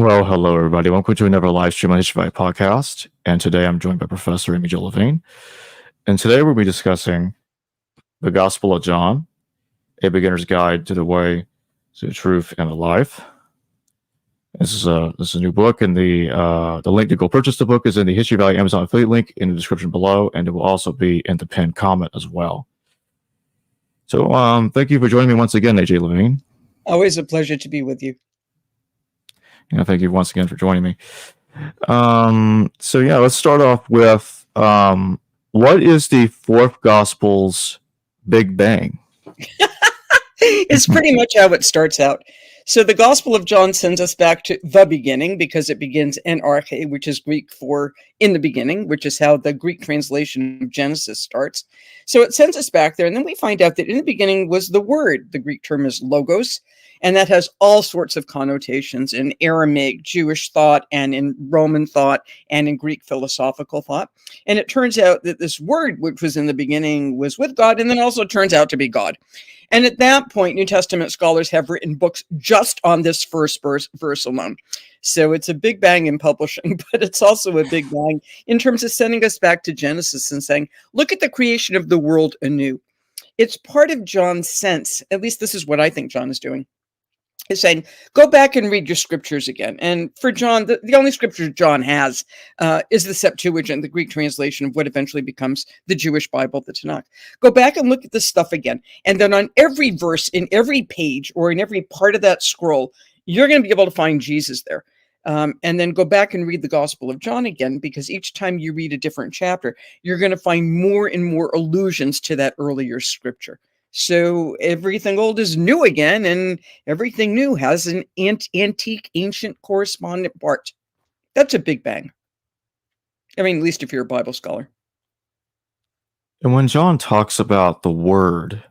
Well, hello everybody. Welcome to another live stream on History Fight podcast. And today I'm joined by Professor Amy-Jill Levine. And today we'll be discussing the Gospel of John, a beginner's guide to the way, to the truth, and the life. This is a new book, and the link to go purchase the book is in the History Valley Amazon affiliate link in the description below, and it will also be in the pinned comment as well. So thank you for joining me once again, AJ Levine. Always a pleasure to be with you. Thank you once again for joining me. Let's start off with what is the fourth gospel's Big Bang? It's pretty much how it starts out. So the Gospel of John sends us back to the beginning because it begins en arche, which is Greek for in the beginning, which is how the Greek translation of Genesis starts. So it sends us back there, and then we find out that in the beginning was the Word. The Greek term is logos, and that has all sorts of connotations in Aramaic Jewish thought and in Roman thought and in Greek philosophical thought. And it turns out that this Word, which was in the beginning, was with God, and then also turns out to be God. And at that point, New Testament scholars have written books just on this first verse alone. So it's a big bang in publishing, but it's also a big bang in terms of sending us back to Genesis and saying, look at the creation of the world anew. It's part of John's sense, at least this is what I think John is doing, is saying, go back and read your scriptures again. And for John, the only scripture John has is the Septuagint, the Greek translation of what eventually becomes the Jewish Bible, the Tanakh. Go back and look at this stuff again. And then on every verse, in every page, or in every part of that scroll, you're going to be able to find Jesus there. And then go back and read the Gospel of John again, because each time you read a different chapter, you're going to find more and more allusions to that earlier scripture. So everything old is new again, and everything new has an antique, ancient correspondent part. That's a big bang. I mean, at least if you're a Bible scholar. And when John talks about the Word,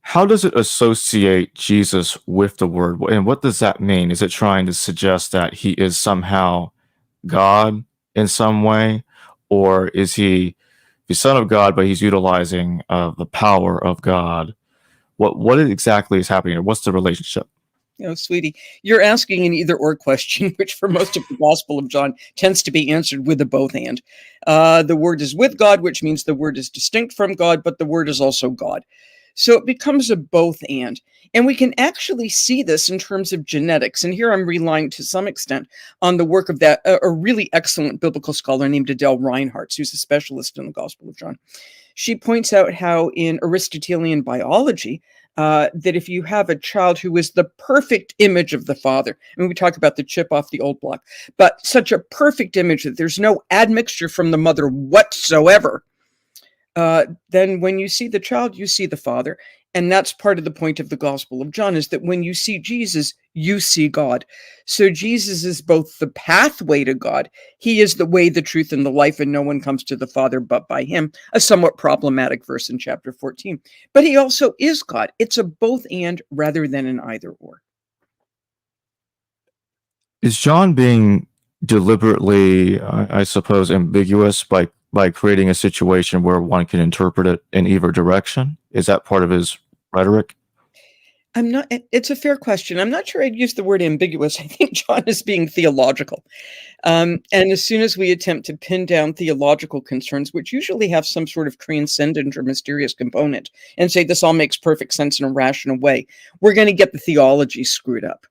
how does it associate Jesus with the Word? And what does that mean? Is it trying to suggest that he is somehow God in some way? Or is he the Son of God, but he's utilizing the power of God? What exactly is happening here? What's the relationship? Sweetie, you're asking an either-or question, which for most of the Gospel of John tends to be answered with a both and. The Word is with God, which means the Word is distinct from God, but the Word is also God. So it becomes a both and. And we can actually see this in terms of genetics. And here I'm relying to some extent on the work of a really excellent biblical scholar named Adele Reinhardt, who's a specialist in the Gospel of John. She points out how in Aristotelian biology, that if you have a child who is the perfect image of the father, and we talk about the chip off the old block, but such a perfect image that there's no admixture from the mother whatsoever, then when you see the child, you see the Father. And that's part of the point of the Gospel of John, is that when you see Jesus, you see God. So Jesus is both the pathway to God. He is the way, the truth, and the life, and no one comes to the Father but by him, a somewhat problematic verse in chapter 14. But he also is God. It's a both and rather than an either or. Is John being deliberately, I suppose, ambiguous by creating a situation where one can interpret it in either direction? Is that part of his rhetoric? It's a fair question. I'm not sure I'd use the word ambiguous. I think John is being theological. And as soon as we attempt to pin down theological concerns, which usually have some sort of transcendent or mysterious component, and say this all makes perfect sense in a rational way, we're going to get the theology screwed up.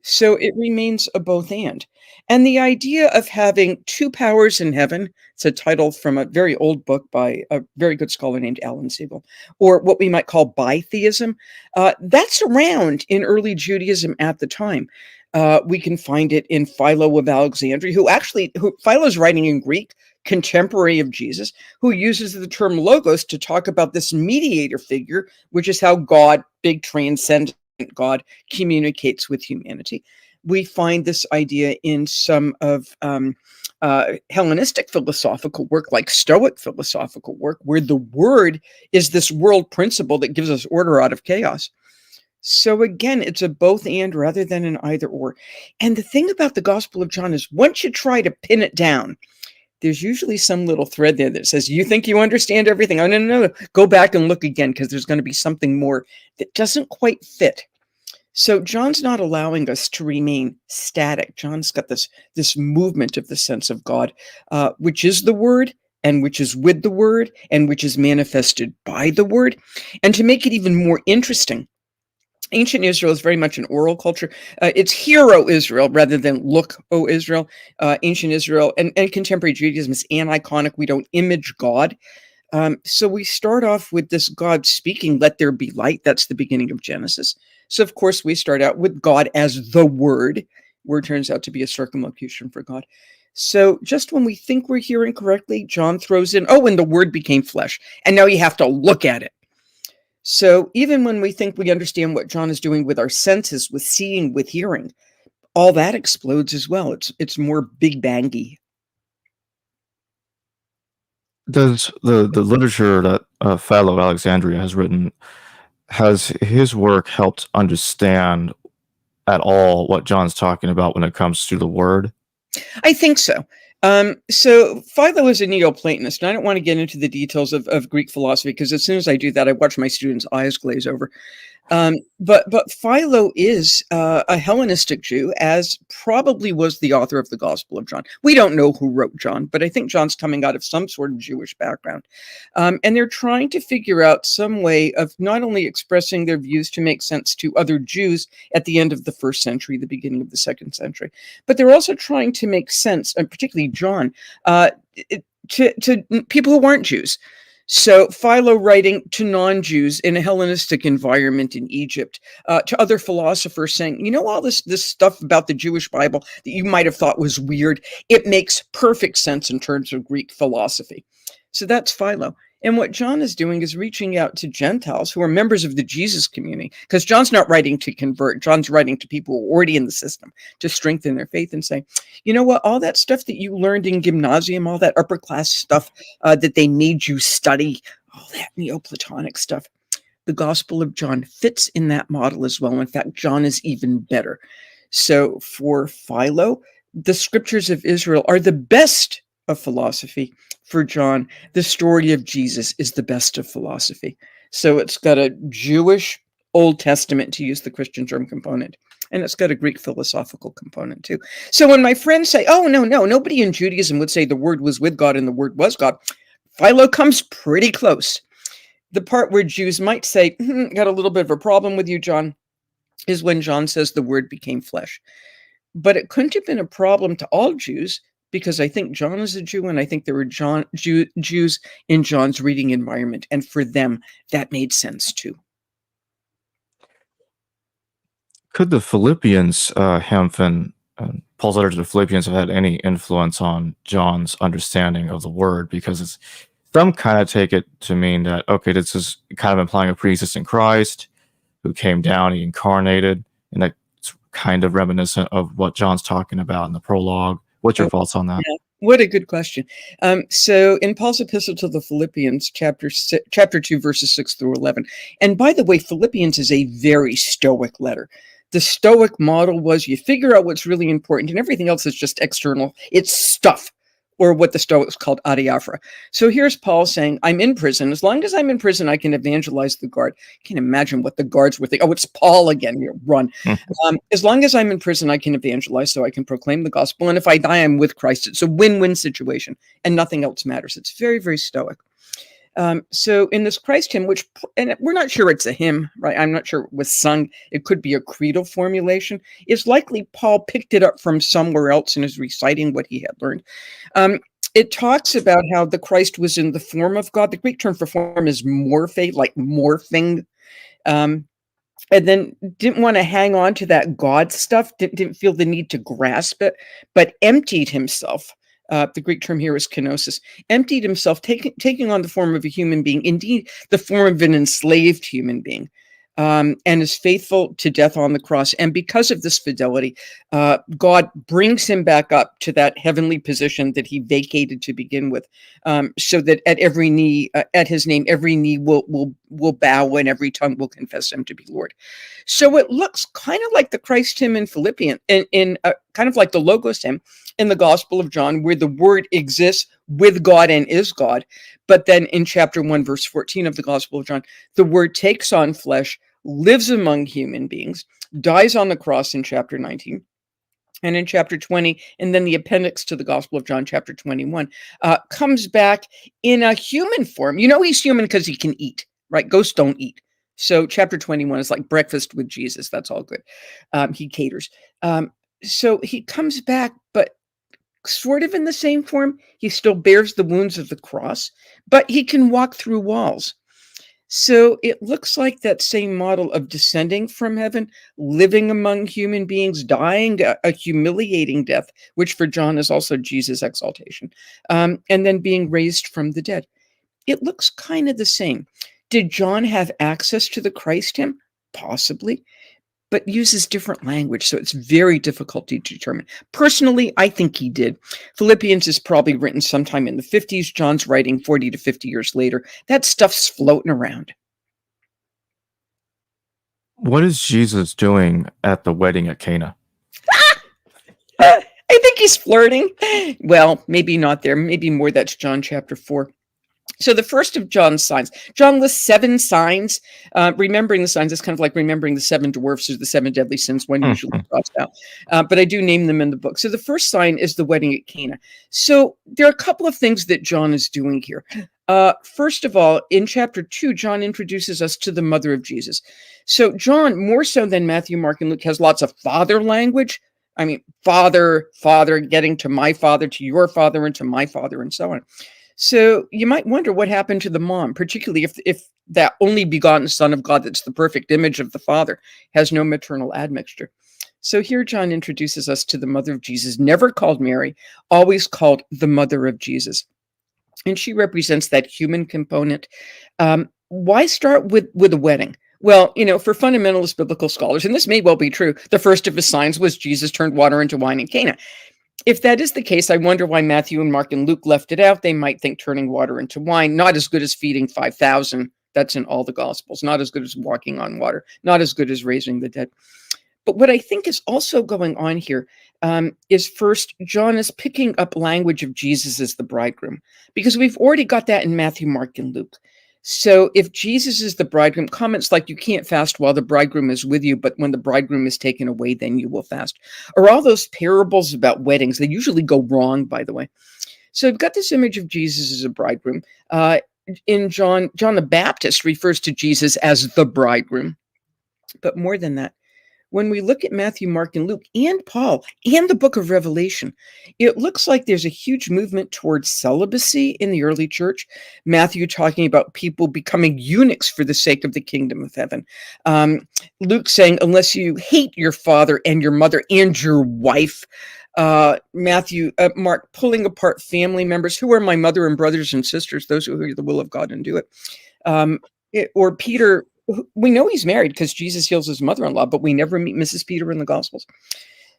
So it remains a both and. And the idea of having two powers in heaven, it's a title from a very old book by a very good scholar named Alan Siegel, or what we might call bitheism, that's around in early Judaism at the time. We can find it in Philo of Alexandria, who Philo's writing in Greek, contemporary of Jesus, who uses the term logos to talk about this mediator figure, which is how God, big transcendent God, communicates with humanity. We find this idea in some of Hellenistic philosophical work, like Stoic philosophical work, where the Word is this world principle that gives us order out of chaos. So again, it's a both and rather than an either or. And the thing about the Gospel of John is once you try to pin it down, there's usually some little thread there that says, you think you understand everything? Oh, no. Go back and look again, because there's going to be something more that doesn't quite fit. So John's not allowing us to remain static. John's got this movement of the sense of God, which is the Word, and which is with the Word, and which is manifested by the Word. And to make it even more interesting, ancient Israel is very much an oral culture. It's hear, O Israel, rather than look, O Israel. Ancient Israel and contemporary Judaism is aniconic. We don't image God. So we start off with this God speaking, let there be light. That's the beginning of Genesis. So, of course, we start out with God as the Word. Word turns out to be a circumlocution for God. So just when we think we're hearing correctly, John throws in, oh, and the Word became flesh. And now you have to look at it. So even when we think we understand what John is doing with our senses, with seeing, with hearing, all that explodes as well. It's more big bangy. Does the literature that Philo of Alexandria has written, has his work helped understand at all what John's talking about when it comes to the Word? I think so. So Philo is a Neoplatonist, and I don't want to get into the details of Greek philosophy, because as soon as I do that, I watch my students' eyes glaze over. But Philo is a Hellenistic Jew, as probably was the author of the Gospel of John. We don't know who wrote John, but I think John's coming out of some sort of Jewish background. And they're trying to figure out some way of not only expressing their views to make sense to other Jews at the end of the first century, the beginning of the second century, but they're also trying to make sense, and particularly John, to people who aren't Jews. So Philo writing to non-Jews in a Hellenistic environment in Egypt, to other philosophers saying, all this stuff about the Jewish Bible that you might have thought was weird, it makes perfect sense in terms of Greek philosophy. So that's Philo. And what John is doing is reaching out to Gentiles who are members of the Jesus community, because John's not writing to convert. John's writing to people who are already in the system to strengthen their faith and say, you know what, all that stuff that you learned in gymnasium, all that upper class stuff that they made you study, all that Neoplatonic stuff, the Gospel of John fits in that model as well. In fact, John is even better. So for Philo, the scriptures of Israel are the best of philosophy. For John, the story of Jesus is the best of philosophy. So it's got a Jewish Old Testament, to use the Christian term, component, and it's got a Greek philosophical component too. So when my friends say, oh, no, nobody in Judaism would say the Word was with God and the Word was God, Philo comes pretty close. The part where Jews might say, got a little bit of a problem with you, John, is when John says the Word became flesh. But it couldn't have been a problem to all Jews, because I think John is a Jew, and I think there were Jews in John's reading environment, and for them, that made sense too. Could the Philippians, Paul's letter to the Philippians, have had any influence on John's understanding of the Word? Because some kind of take it to mean that, okay, this is kind of implying a pre-existing Christ who came down, he incarnated, and that's kind of reminiscent of what John's talking about in the prologue. What's your thoughts on that? Yeah, what a good question. So in Paul's epistle to the Philippians, chapter 2, verses 6 through 11. And by the way, Philippians is a very Stoic letter. The Stoic model was you figure out what's really important, and everything else is just external. It's stuff, or what the Stoics called adiaphora. So here's Paul saying, I'm in prison. As long as I'm in prison, I can evangelize the guard. I can't imagine what the guards were thinking. Oh, it's Paul again. Here, run. As long as I'm in prison, I can evangelize, so I can proclaim the gospel. And if I die, I'm with Christ. It's a win-win situation, and nothing else matters. It's very, very Stoic. So in this Christ hymn, and we're not sure it's a hymn, right? I'm not sure it was sung. It could be a creedal formulation. It's likely Paul picked it up from somewhere else and is reciting what he had learned. It talks about how the Christ was in the form of God. The Greek term for form is morphe, like morphing. And then didn't want to hang on to that God stuff, didn't feel the need to grasp it, but emptied himself. The Greek term here is kenosis, emptied himself, taking on the form of a human being, indeed the form of an enslaved human being, and is faithful to death on the cross. And because of this fidelity, God brings him back up to that heavenly position that he vacated to begin with, so that at every knee, at his name, every knee will bow and every tongue will confess him to be Lord. So it looks kind of like the Christ hymn in Philippians, in kind of like the Logos hymn in the Gospel of John, where the Word exists with God and is God. But then in chapter 1, verse 14 of the Gospel of John, the Word takes on flesh, lives among human beings. dies on the cross in chapter 19. And in chapter 20, and then the appendix to the Gospel of John, chapter 21, comes back in a human form. You know he's human because he can eat, right? Ghosts don't eat. So chapter 21 is like breakfast with Jesus. That's all good. He caters. So he comes back, but sort of in the same form. He still bears the wounds of the cross, but he can walk through walls. So it looks like that same model of descending from heaven, living among human beings, dying a humiliating death, which for John is also Jesus' exaltation, and then being raised from the dead. It looks kind of the same. Did John have access to the Christ hymn? Possibly, but uses different language, so it's very difficult to determine. Personally, I think he did. Philippians is probably written sometime in the 50s. John's writing 40 to 50 years later. That stuff's floating around. What is Jesus doing at the wedding at Cana? I think he's flirting. Well, maybe not there. Maybe more. That's John chapter 4. So the first of John's signs, John lists 7 signs. Remembering the signs is kind of like remembering the 7 dwarfs or the 7 deadly sins one usually talks about. But I do name them in the book. So the first sign is the wedding at Cana. So there are a couple of things that John is doing here. First of all, in chapter 2, John introduces us to the mother of Jesus. So John, more so than Matthew, Mark, and Luke, has lots of father language. I mean, father, getting to my father, to your father, and to my father, and so on. So you might wonder what happened to the mom, particularly if that only begotten Son of God, that's the perfect image of the Father, has no maternal admixture. So here John introduces us to the mother of Jesus, never called Mary, always called the mother of Jesus. And she represents that human component. Why start with a wedding? Well, for fundamentalist biblical scholars, and this may well be true, the first of his signs was Jesus turned water into wine in Cana. If that is the case, I wonder why Matthew and Mark and Luke left it out. They might think turning water into wine, not as good as feeding 5,000. That's in all the Gospels. Not as good as walking on water. Not as good as raising the dead. But what I think is also going on here is first, John is picking up language of Jesus as the bridegroom, because we've already got that in Matthew, Mark, and Luke. So if Jesus is the bridegroom, comments like you can't fast while the bridegroom is with you, but when the bridegroom is taken away, then you will fast. Or all those parables about weddings, they usually go wrong, by the way. So I've got this image of Jesus as a bridegroom. In John the Baptist refers to Jesus as the bridegroom. But more than that, when we look at Matthew, Mark, and Luke, and Paul, and the book of Revelation, it looks like there's a huge movement towards celibacy in the early church. Matthew talking about people becoming eunuchs for the sake of the kingdom of heaven. Luke saying, unless you hate your father and your mother and your wife. Mark pulling apart family members. Who are my mother and brothers and sisters? Those who hear the will of God and do it. Or Peter, we know he's married because Jesus heals his mother-in-law, but we never meet Mrs. Peter in the Gospels.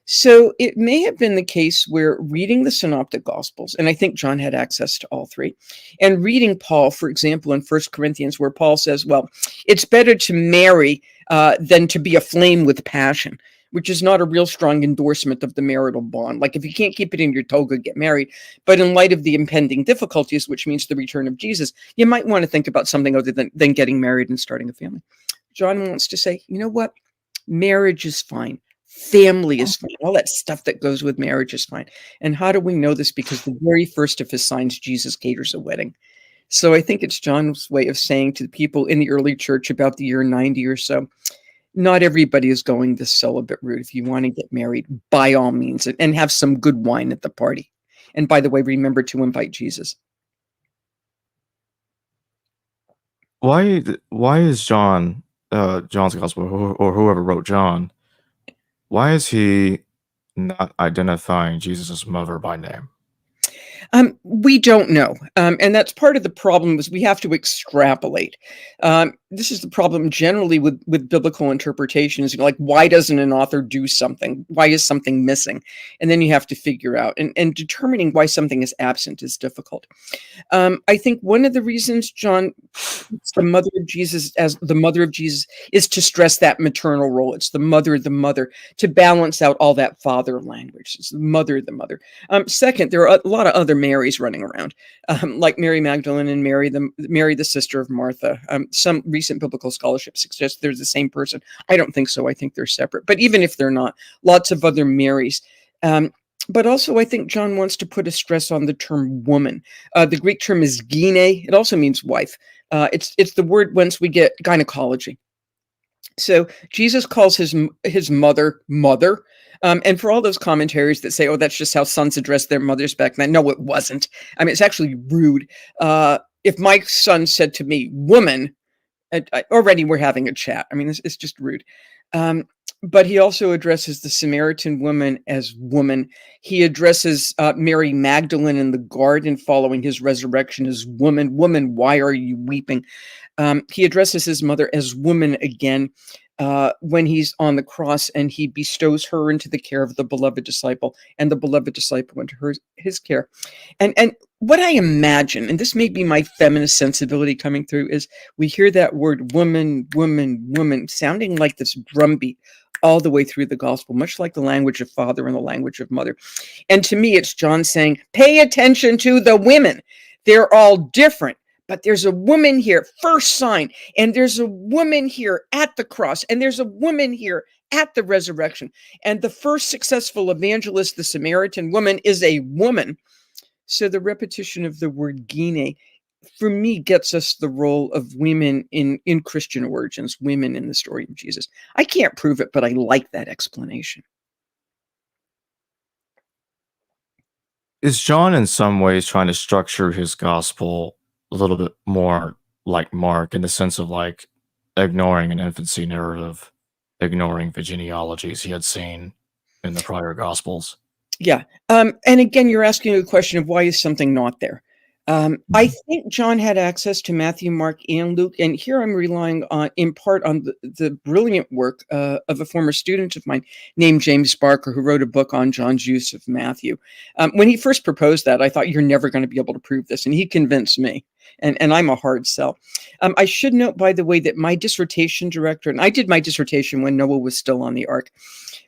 So it may have been the case where reading the synoptic Gospels, and I think John had access to all 3, and reading Paul, for example, in 1 Corinthians, where Paul says, well, it's better to marry than to be aflame with passion, which is not a real strong endorsement of the marital bond. Like if you can't keep it in your toga, get married. But in light of the impending difficulties, which means the return of Jesus, you might want to think about something other than getting married and starting a family. John wants to say, you know what? Marriage is fine. Family is fine. All that stuff that goes with marriage is fine. And how do we know this? Because the very first of his signs, Jesus caters a wedding. So I think it's John's way of saying to the people in the early church about the year 90 or so, not everybody is going the celibate route. If you want to get married, by all means, and have some good wine at the party. And by the way, remember to invite Jesus. Why is John's gospel, or whoever wrote John, why is he not identifying Jesus' mother by name? We don't know. And that's part of the problem is we have to extrapolate. This is the problem generally with biblical interpretations. Like, why doesn't an author do something? Why is something missing? And then you have to figure out. And determining why something is absent is difficult. I think one of the reasons John puts the mother of Jesus as the mother of Jesus is to stress that maternal role. It's the mother, to balance out all that father language. It's the mother. Second, there are a lot of other Marys running around, like Mary Magdalene and Mary the sister of Martha. Some recent biblical scholarship suggests they're the same person. I don't think so. I think they're separate. But even if they're not, lots of other Marys. But also, I think John wants to put a stress on the term woman. The Greek term is gine. It also means wife. It's the word whence we get gynecology. So Jesus calls his mother, mother. And for all those commentaries that say, oh, that's just how sons addressed their mothers back then. No, it wasn't. I mean, it's actually rude. If my son said to me, woman, already we're having a chat. I mean, it's just rude. But he also addresses the Samaritan woman as woman. He addresses Mary Magdalene in the garden following his resurrection as woman. Woman, why are you weeping? He addresses his mother as woman again when he's on the cross, and he bestows her into the care of the beloved disciple, and the beloved disciple into his care. And what I imagine, and this may be my feminist sensibility coming through, is we hear that word woman, woman, woman, sounding like this drumbeat all the way through the gospel, much like the language of father and the language of mother. And to me, it's John saying, pay attention to the women. They're all different. But there's a woman here, first sign, and there's a woman here at the cross, and there's a woman here at the resurrection. And the first successful evangelist, the Samaritan woman, is a woman. So the repetition of the word gine, for me, gets us the role of women in Christian origins, women in the story of Jesus. I can't prove it, but I like that explanation. Is John in some ways trying to structure his gospel a little bit more like Mark, in the sense of like ignoring an infancy narrative, ignoring the genealogies he had seen in the prior gospels? Yeah. And again, you're asking a question of why is something not there? I think John had access to Matthew, Mark, and Luke. And here I'm relying on, in part, on the brilliant work of a former student of mine named James Barker, who wrote a book on John's use of Matthew. When he first proposed that, I thought, you're never going to be able to prove this. And he convinced me. And I'm a hard sell. I should note, by the way, that my dissertation director, and I did my dissertation when Noah was still on the ark,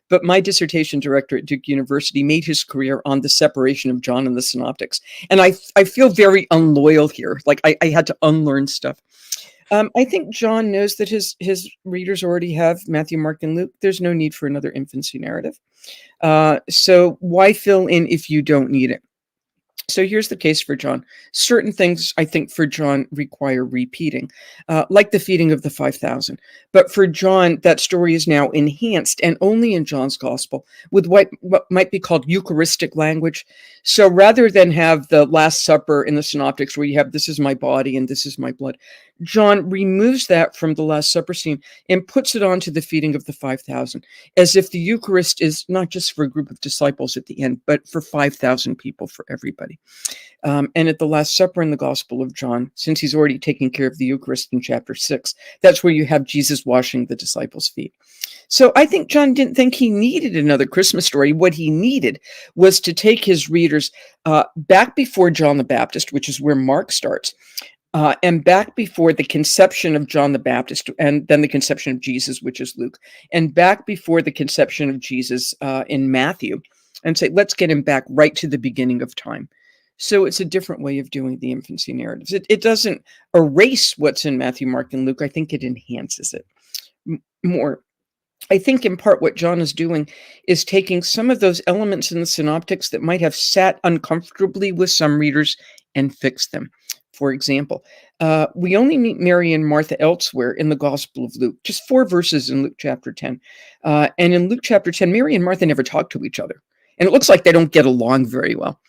but my dissertation director at Duke University made his career on the separation of John and the synoptics. And I feel very unloyal here. Like I had to unlearn stuff. I think John knows that his readers already have Matthew, Mark, and Luke. There's no need for another infancy narrative. So why fill in if you don't need it? So here's the case for John. Certain things, I think, for John require repeating, like the feeding of the 5,000. But for John, that story is now enhanced, and only in John's gospel, with what might be called Eucharistic language. So rather than have the Last Supper in the Synoptics, where you have, this is my body and this is my blood, John removes that from the Last Supper scene and puts it onto the feeding of the 5,000, as if the Eucharist is not just for a group of disciples at the end, but for 5,000 people, for everybody. And at the Last Supper in the Gospel of John, since he's already taken care of the Eucharist in chapter 6, that's where you have Jesus washing the disciples' feet. So I think John didn't think he needed another Christmas story. What he needed was to take his readers back before John the Baptist, which is where Mark starts, and back before the conception of John the Baptist, and then the conception of Jesus, which is Luke, and back before the conception of Jesus in Matthew, and say, let's get him back right to the beginning of time. So it's a different way of doing the infancy narratives. It doesn't erase what's in Matthew, Mark, and Luke. I think it enhances it more. I think in part what John is doing is taking some of those elements in the synoptics that might have sat uncomfortably with some readers and fixed them. For example, we only meet Mary and Martha elsewhere in the Gospel of Luke, just 4 verses in Luke chapter 10. And in Luke chapter 10, Mary and Martha never talk to each other. And it looks like they don't get along very well.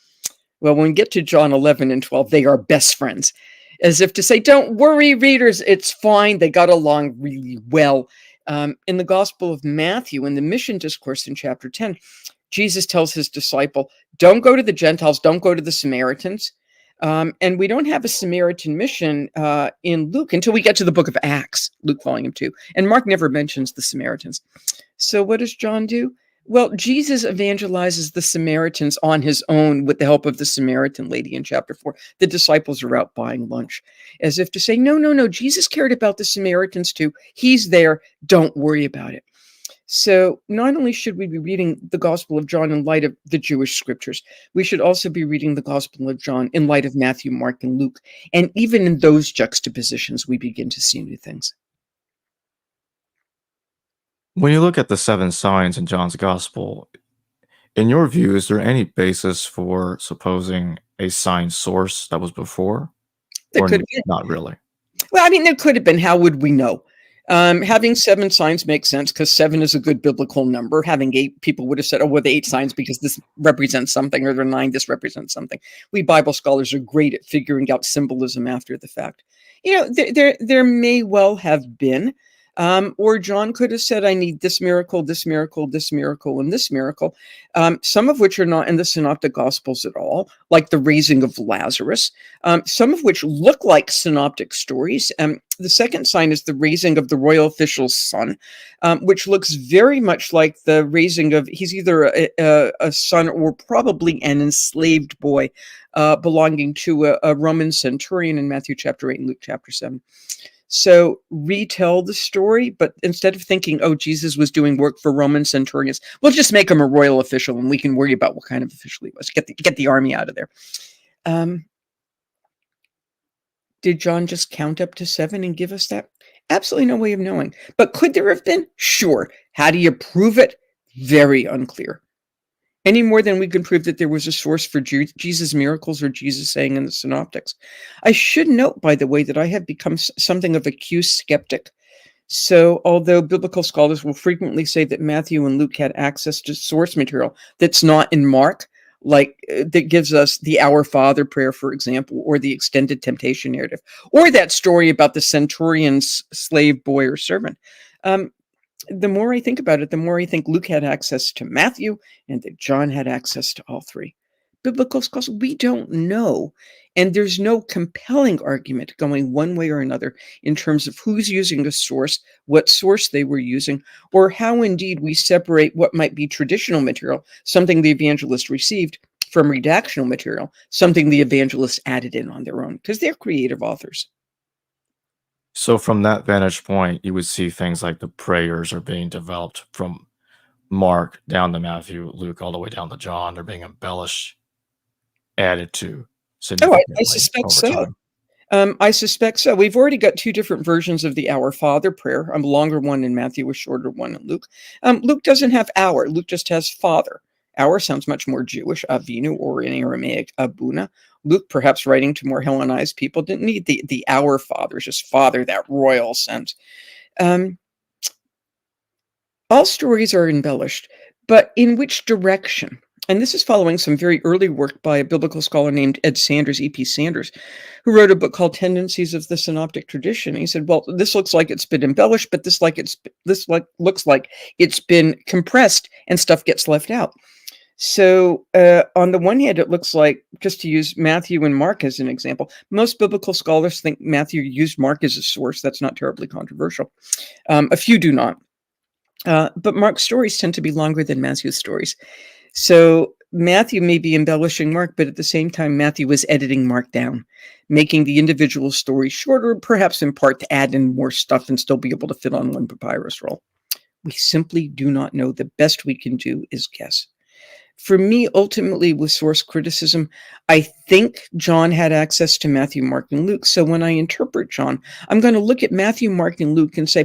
Well, when we get to John 11 and 12, they are best friends, as if to say, don't worry, readers, it's fine. They got along really well. In the Gospel of Matthew, in the mission discourse in chapter 10, Jesus tells his disciple, don't go to the Gentiles, don't go to the Samaritans. And we don't have a Samaritan mission in Luke until we get to the book of Acts, Luke volume 2. And Mark never mentions the Samaritans. So what does John do? Well, Jesus evangelizes the Samaritans on his own with the help of the Samaritan lady in chapter 4. The disciples are out buying lunch, as if to say, no, Jesus cared about the Samaritans too. He's there. Don't worry about it. So not only should we be reading the Gospel of John in light of the Jewish scriptures, we should also be reading the Gospel of John in light of Matthew, Mark, and Luke. And even in those juxtapositions, we begin to see new things. When you look at the 7 signs in John's Gospel, in your view, is there any basis for supposing a sign source that was before? There Or could have been. not really? Well, I mean, there could have been. How would we know? Having 7 signs makes sense because 7 is a good biblical number. Having 8, people would have said, oh, well, the 8 signs because this represents something, or the 9, this represents something. We Bible scholars are great at figuring out symbolism after the fact. There may well have been, or John could have said, I need this miracle, this miracle, this miracle, and this miracle, some of which are not in the synoptic gospels at all, like the raising of Lazarus, some of which look like synoptic stories. The second sign is the raising of the royal official's son, which looks very much like the raising of, he's either a son or probably an enslaved boy belonging to a Roman centurion in Matthew chapter 8 and Luke chapter 7. So retell the story, but instead of thinking, oh, Jesus was doing work for Roman centurions, we'll just make him a royal official and we can worry about what kind of official he was. Get the army out of there. Did John just count up to 7 and give us that? Absolutely no way of knowing. But could there have been? Sure. How do you prove it? Very unclear. Any more than we can prove that there was a source for Jesus' miracles or Jesus saying in the synoptics. I should note, by the way, that I have become something of a Q skeptic. So although biblical scholars will frequently say that Matthew and Luke had access to source material that's not in Mark, like that gives us the Our Father prayer, for example, or the extended temptation narrative, or that story about the centurion's slave boy or servant. The more I think about it, the more I think Luke had access to Matthew and that John had access to all 3. Biblical scholars, we don't know. And there's no compelling argument going one way or another in terms of who's using a source, what source they were using, or how indeed we separate what might be traditional material, something the evangelist received, from redactional material, something the evangelist added in on their own, because they're creative authors. So from that vantage point, you would see things like the prayers are being developed from Mark down to Matthew, Luke, all the way down to John. They're being embellished, added to I significantly suspect over so. time. I suspect so. We've already got 2 different versions of the Our Father prayer, a longer one in Matthew, a shorter one in Luke. Luke doesn't have our. Luke just has Father. Our sounds much more Jewish, Avinu, or in Aramaic, Abuna. Luke, perhaps writing to more Hellenized people, didn't need the Our Father, just Father, that royal sense. All stories are embellished, but in which direction? And this is following some very early work by a biblical scholar named Ed Sanders, E.P. Sanders, who wrote a book called Tendencies of the Synoptic Tradition. He said, well, this looks like it's been embellished, but this looks like it's been compressed and stuff gets left out. So on the one hand, it looks like, just to use Matthew and Mark as an example, most biblical scholars think Matthew used Mark as a source. That's not terribly controversial. A few do not. But Mark's stories tend to be longer than Matthew's stories. So Matthew may be embellishing Mark, but at the same time, Matthew was editing Mark down, making the individual stories shorter, perhaps in part to add in more stuff and still be able to fit on one papyrus roll. We simply do not know. The best we can do is guess. For me, ultimately, with source criticism, I think John had access to Matthew, Mark, and Luke. So when I interpret John, I'm going to look at Matthew, Mark, and Luke and say,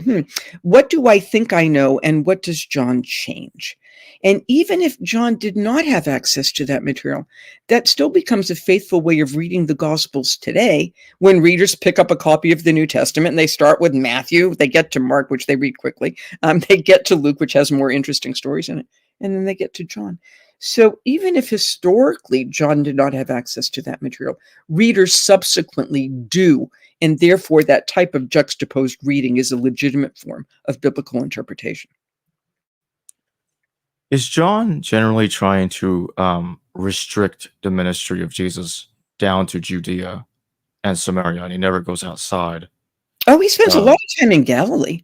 what do I think I know, and what does John change? And even if John did not have access to that material, that still becomes a faithful way of reading the Gospels today. When readers pick up a copy of the New Testament and they start with Matthew, they get to Mark, which they read quickly. They get to Luke, which has more interesting stories in it. And then they get to John. So even if historically John did not have access to that material, readers subsequently do, and therefore that type of juxtaposed reading is a legitimate form of biblical interpretation. Is John generally trying to restrict the ministry of Jesus down to Judea and Samaria, and he never goes outside? Oh, he spends a lot of time in Galilee.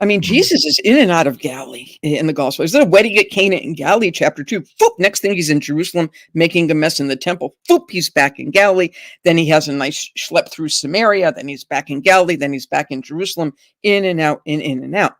I mean, Jesus is in and out of Galilee in the gospel. Is there a wedding at Cana in Galilee, chapter 2? Foop, next thing he's in Jerusalem making a mess in the temple. Foop, he's back in Galilee. Then he has a nice schlep through Samaria. Then he's back in Galilee. Then he's back in Jerusalem, in and out, in and out.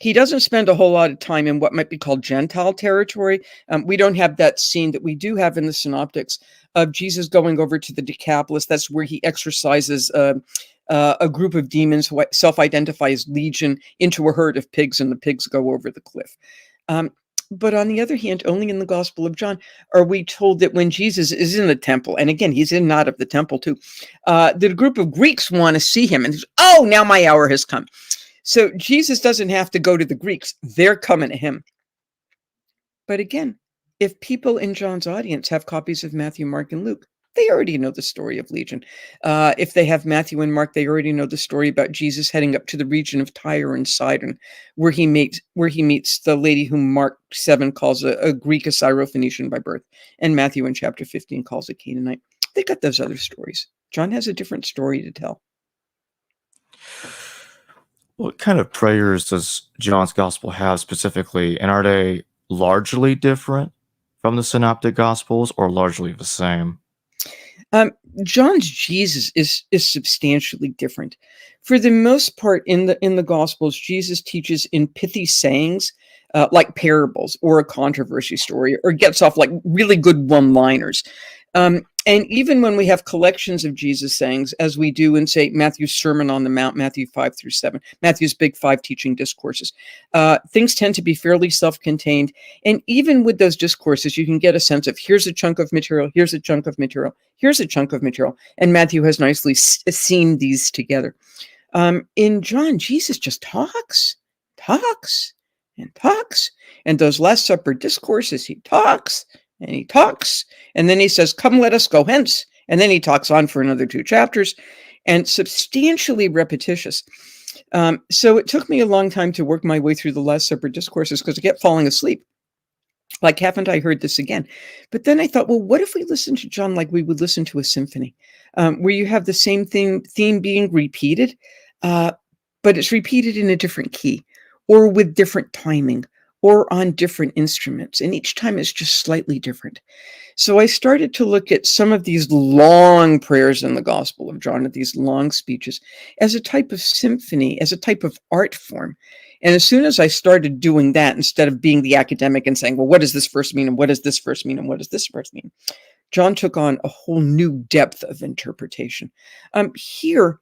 He doesn't spend a whole lot of time in what might be called Gentile territory. We don't have that scene that we do have in the synoptics of Jesus going over to the Decapolis. That's where he exorcises a group of demons who self-identify as legion into a herd of pigs, and the pigs go over the cliff. But on the other hand, only in the Gospel of John are we told that when Jesus is in the temple, and again, he's in not of the temple too, that a group of Greeks want to see him, and oh, now my hour has come. So Jesus doesn't have to go to the Greeks. They're coming to him. But again, if people in John's audience have copies of Matthew, Mark, and Luke, they already know the story of Legion. If they have Matthew and Mark, they already know the story about Jesus heading up to the region of Tyre and Sidon, where he meets the lady whom Mark 7 calls a Greek, a Syrophoenician by birth, and Matthew in chapter 15 calls a Canaanite. They got those other stories. John has a different story to tell. What kind of prayers does John's gospel have specifically, and are they largely different from the synoptic gospels or largely the same? John's Jesus is substantially different. For the most part, in the Gospels, Jesus teaches in pithy sayings, like parables or a controversy story, or gets off like really good one-liners. And even when we have collections of Jesus sayings, as we do in, say, Matthew's Sermon on the Mount, Matthew 5 through 7, Matthew's big 5 teaching discourses, things tend to be fairly self-contained. And even with those discourses, you can get a sense of here's a chunk of material, here's a chunk of material, here's a chunk of material. And Matthew has nicely seamed these together. In John, Jesus just talks. And those Last Supper discourses, he talks. And he talks, and then he says, come, let us go hence. And then he talks on for another 2 chapters, and substantially repetitious. So it took me a long time to work my way through the Last Supper discourses because I kept falling asleep. Like, haven't I heard this again? But then I thought, well, what if we listen to John like we would listen to a symphony, where you have the same theme being repeated, but it's repeated in a different key or with different timing, or on different instruments. And each time it's just slightly different. So I started to look at some of these long prayers in the Gospel of John, these long speeches, as a type of symphony, as a type of art form. And as soon as I started doing that, instead of being the academic and saying, well, what does this verse mean? And what does this verse mean? And what does this verse mean? John took on a whole new depth of interpretation. Here,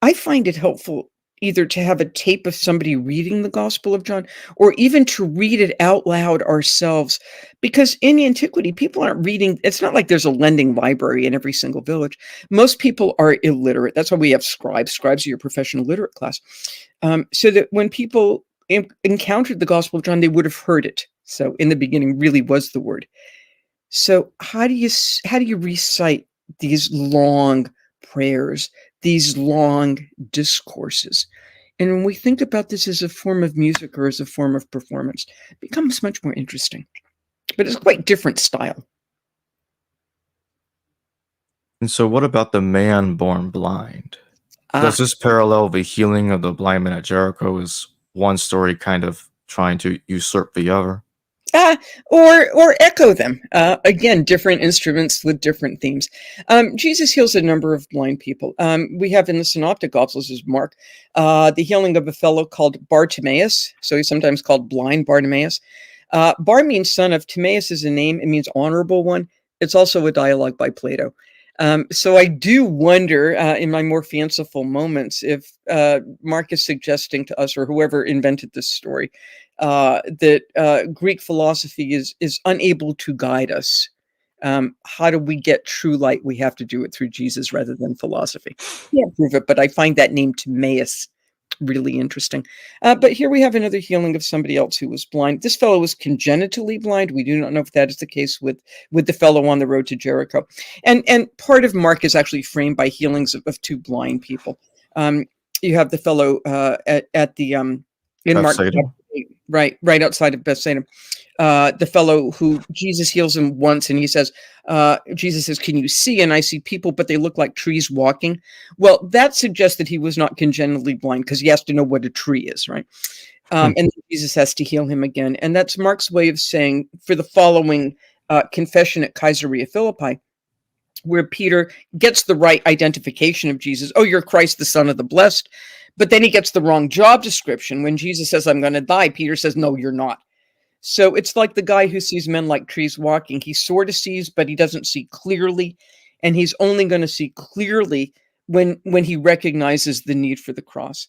I find it helpful either to have a tape of somebody reading the Gospel of John, or even to read it out loud ourselves. Because in antiquity, people aren't reading. It's not like there's a lending library in every single village. Most people are illiterate. That's why we have scribes. Scribes are your professional literate class. So that when people encountered the Gospel of John, they would have heard it. So in the beginning really was the Word. So how do you recite these long prayers, these long discourses? And when we think about this as a form of music or as a form of performance, it becomes much more interesting. But it's quite different style. And so what about the man born blind? Does this parallel the healing of the blind man at Jericho? Is one story kind of trying to usurp the other? Or echo them. Again, different instruments with different themes. Jesus heals a number of blind people. We have in the Synoptic Gospels, as Mark, the healing of a fellow called Bartimaeus. So he's sometimes called blind Bartimaeus. Bar means son of. Timaeus is a name. It means honorable one. It's also a dialogue by Plato. So I do wonder in my more fanciful moments if Mark is suggesting to us, or whoever invented this story, that Greek philosophy is unable to guide us. How do we get true light? We have to do it through Jesus rather than philosophy. Can't prove it, but I find that name Timaeus really interesting. But here we have another healing of somebody else who was blind. This fellow was congenitally blind. We do not know if that is the case with the fellow on the road to Jericho. And part of Mark is actually framed by healings of 2 blind people. You have the fellow at the in Mark, right outside of Bethsaida. The fellow who Jesus heals him once, and he says, Jesus says, can you see? And I see people, but they look like trees walking. Well, that suggests that he was not congenitally blind, because he has to know what a tree is, right? And then Jesus has to heal him again. And that's Mark's way of saying, for the following confession at Caesarea Philippi, where Peter gets the right identification of Jesus. Oh, you're Christ, the Son of the Blessed. But then he gets the wrong job description. When Jesus says, I'm going to die, Peter says, no, you're not. So it's like the guy who sees men like trees walking. He sort of sees, but he doesn't see clearly. And he's only going to see clearly when he recognizes the need for the cross.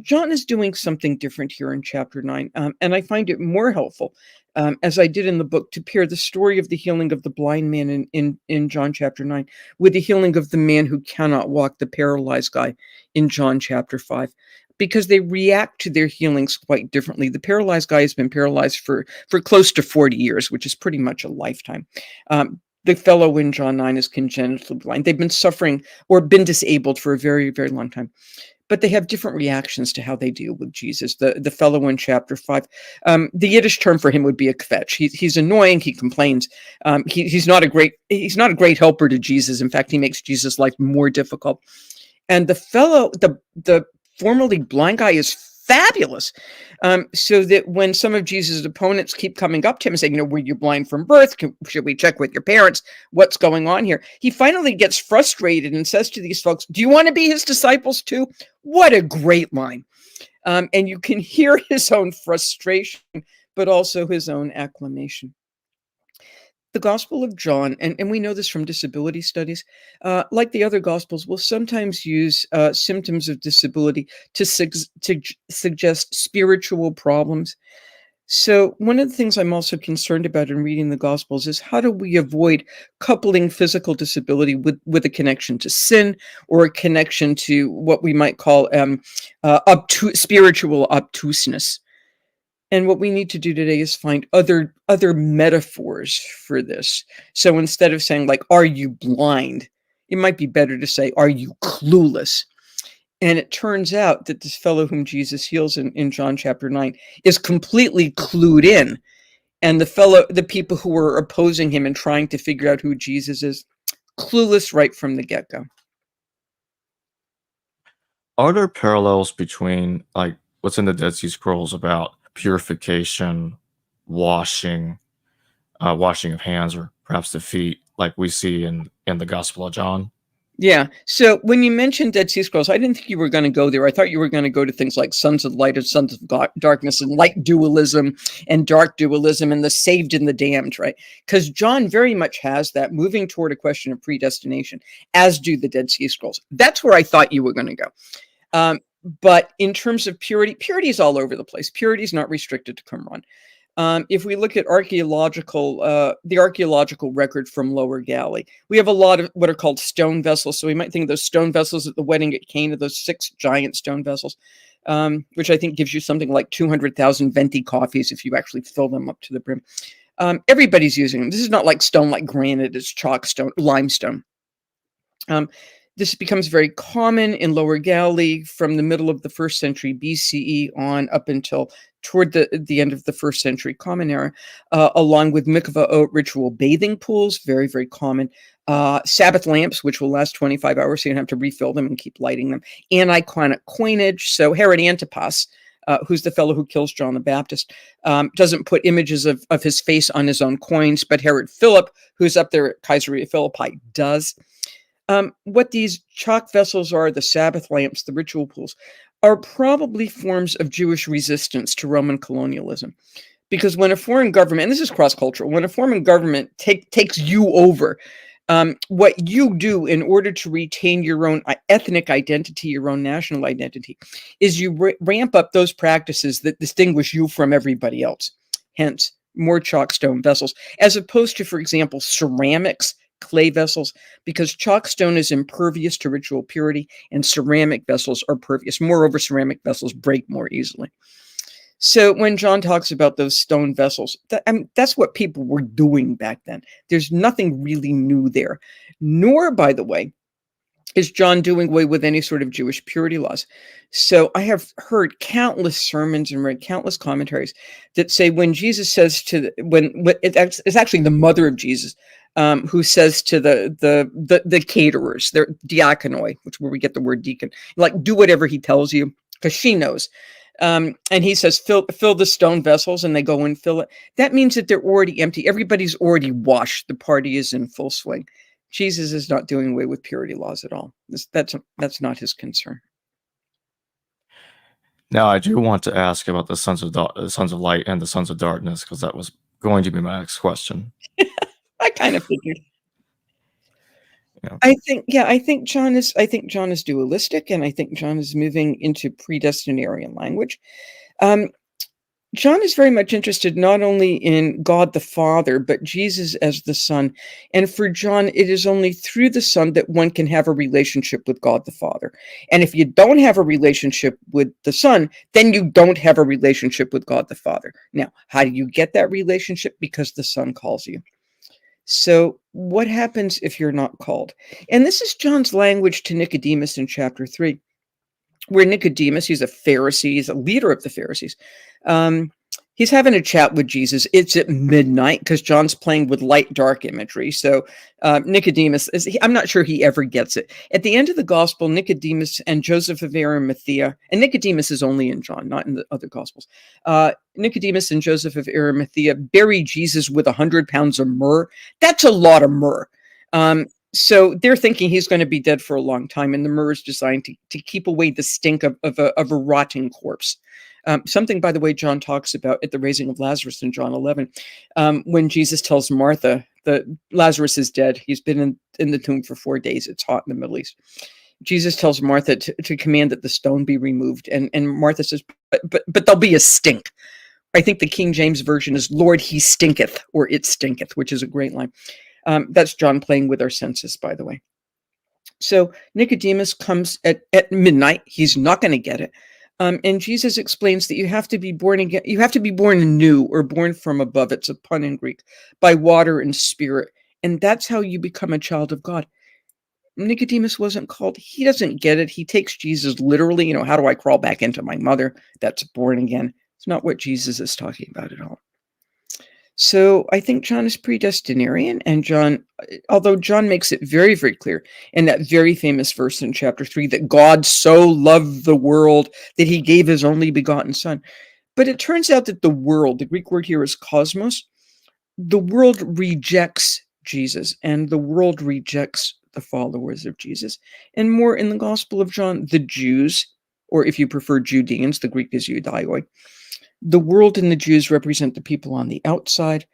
John is doing something different here in chapter 9, and I find it more helpful, as I did in the book, to pair the story of the healing of the blind man in John chapter 9 with the healing of the man who cannot walk, the paralyzed guy, in John chapter 5. Because they react to their healings quite differently. The paralyzed guy has been paralyzed for close to 40 years, which is pretty much a lifetime. The fellow in John 9 is congenitally blind. They've been suffering or been disabled for a very, very long time. But they have different reactions to how they deal with Jesus. The fellow in chapter 5, the Yiddish term for him would be a kvetch. He's annoying. He complains. He's not a great helper to Jesus. In fact, he makes Jesus' life more difficult. And the fellow, the formerly blind guy, is fabulous. So that when some of Jesus' opponents keep coming up to him and saying, were you blind from birth? Should we check with your parents? What's going on here? He finally gets frustrated and says to these folks, do you want to be his disciples too? What a great line. And you can hear his own frustration, but also his own acclamation. The Gospel of John, and we know this from disability studies, like the other Gospels, will sometimes use symptoms of disability to suggest spiritual problems. So one of the things I'm also concerned about in reading the Gospels is how do we avoid coupling physical disability with a connection to sin, or a connection to what we might call spiritual obtuseness. And what we need to do today is find other metaphors for this. So instead of saying, like, are you blind? It might be better to say, are you clueless? And it turns out that this fellow whom Jesus heals in John chapter 9 is completely clued in. And the people who are opposing him and trying to figure out who Jesus is, clueless right from the get-go. Are there parallels between, like, what's in the Dead Sea Scrolls about purification, washing of hands, or perhaps the feet, like we see in the Gospel of John? Yeah. So when you mentioned Dead Sea Scrolls, I didn't think you were going to go there. I thought you were going to go to things like sons of light and sons of darkness, and light dualism and dark dualism, and the saved and the damned, right? Because John very much has that, moving toward a question of predestination, as do the Dead Sea Scrolls. That's where I thought you were going to go. But in terms of purity is all over the place. Purity is not restricted to Qumran. If we look at the archaeological record from Lower Galilee, we have a lot of what are called stone vessels. So we might think of those stone vessels at the wedding at Cana, those 6 giant stone vessels, which I think gives you something like 200,000 venti coffees if you actually fill them up to the brim. Everybody's using them. This is not like stone like granite, it's chalk stone, limestone. This becomes very common in Lower Galilee from the middle of the 1st century BCE on up until toward the end of the 1st century Common Era, along with mikvah ritual bathing pools, very, very common. Sabbath lamps, which will last 25 hours, so you don't have to refill them and keep lighting them. Aniclinic coinage. So Herod Antipas, who's the fellow who kills John the Baptist, doesn't put images of his face on his own coins, but Herod Philip, who's up there at Caesarea Philippi, does. What these chalk vessels are, the Sabbath lamps, the ritual pools, are probably forms of Jewish resistance to Roman colonialism. Because when a foreign government, and this is cross-cultural, when a foreign government takes you over, what you do in order to retain your own ethnic identity, your own national identity, is you ramp up those practices that distinguish you from everybody else. Hence, more chalk stone vessels, as opposed to, for example, ceramics, clay vessels, because chalk stone is impervious to ritual purity and ceramic vessels are pervious. Moreover, ceramic vessels break more easily. So when John talks about those stone vessels, that's what people were doing back then. There's nothing really new there. Nor, by the way, is John doing away with any sort of Jewish purity laws. So I have heard countless sermons and read countless commentaries that say when Jesus says it's actually the mother of Jesus, who says to the caterers, their diakonoi, which is where we get the word deacon, like, do whatever he tells you, because she knows. And he says, fill the stone vessels, and they go and fill it. That means that they're already empty. Everybody's already washed. The party is in full swing. Jesus is not doing away with purity laws at all. That's not his concern. Now, I do want to ask about the sons of light and the sons of darkness, because that was going to be my next question. I kind of figured. Yeah. I think John is dualistic, and I think John is moving into predestinarian language. John is very much interested not only in God the Father, but Jesus as the Son. And for John, it is only through the Son that one can have a relationship with God the Father. And if you don't have a relationship with the Son, then you don't have a relationship with God the Father. Now, how do you get that relationship? Because the Son calls you. So what happens if you're not called? And this is John's language to Nicodemus in chapter 3. Where Nicodemus, he's a Pharisee, he's a leader of the Pharisees. He's having a chat with Jesus. It's at midnight because John's playing with light dark imagery. So Nicodemus, I'm not sure he ever gets it. At the end of the gospel, Nicodemus and Joseph of Arimathea, and Nicodemus is only in John, not in the other gospels. Nicodemus and Joseph of Arimathea bury Jesus with 100 pounds of myrrh. That's a lot of myrrh. So they're thinking he's going to be dead for a long time, and the myrrh is designed to keep away the stink of a rotting corpse. Something, by the way, John talks about at the raising of Lazarus in John 11, when Jesus tells Martha that Lazarus is dead. He's been in the tomb for 4 days. It's hot in the Middle East. Jesus tells Martha to command that the stone be removed, and Martha says, but there'll be a stink. I think the King James Version is, Lord, he stinketh, or it stinketh, which is a great line. That's John playing with our senses, by the way. So Nicodemus comes at midnight. He's not going to get it. And Jesus explains that you have to be born again. You have to be born anew, or born from above. It's a pun in Greek, by water and spirit. And that's how you become a child of God. Nicodemus wasn't called. He doesn't get it. He takes Jesus literally. How do I crawl back into my mother? That's born again. It's not what Jesus is talking about at all. So I think John is predestinarian, and although John makes it very, very clear in that very famous verse in chapter 3 that God so loved the world that he gave his only begotten son. But it turns out that the world, the Greek word here is cosmos, the world rejects Jesus, and the world rejects the followers of Jesus. And more in the Gospel of John, the Jews, or if you prefer Judeans, the Greek is Judaioi. The world and the Jews represent the people on the outside,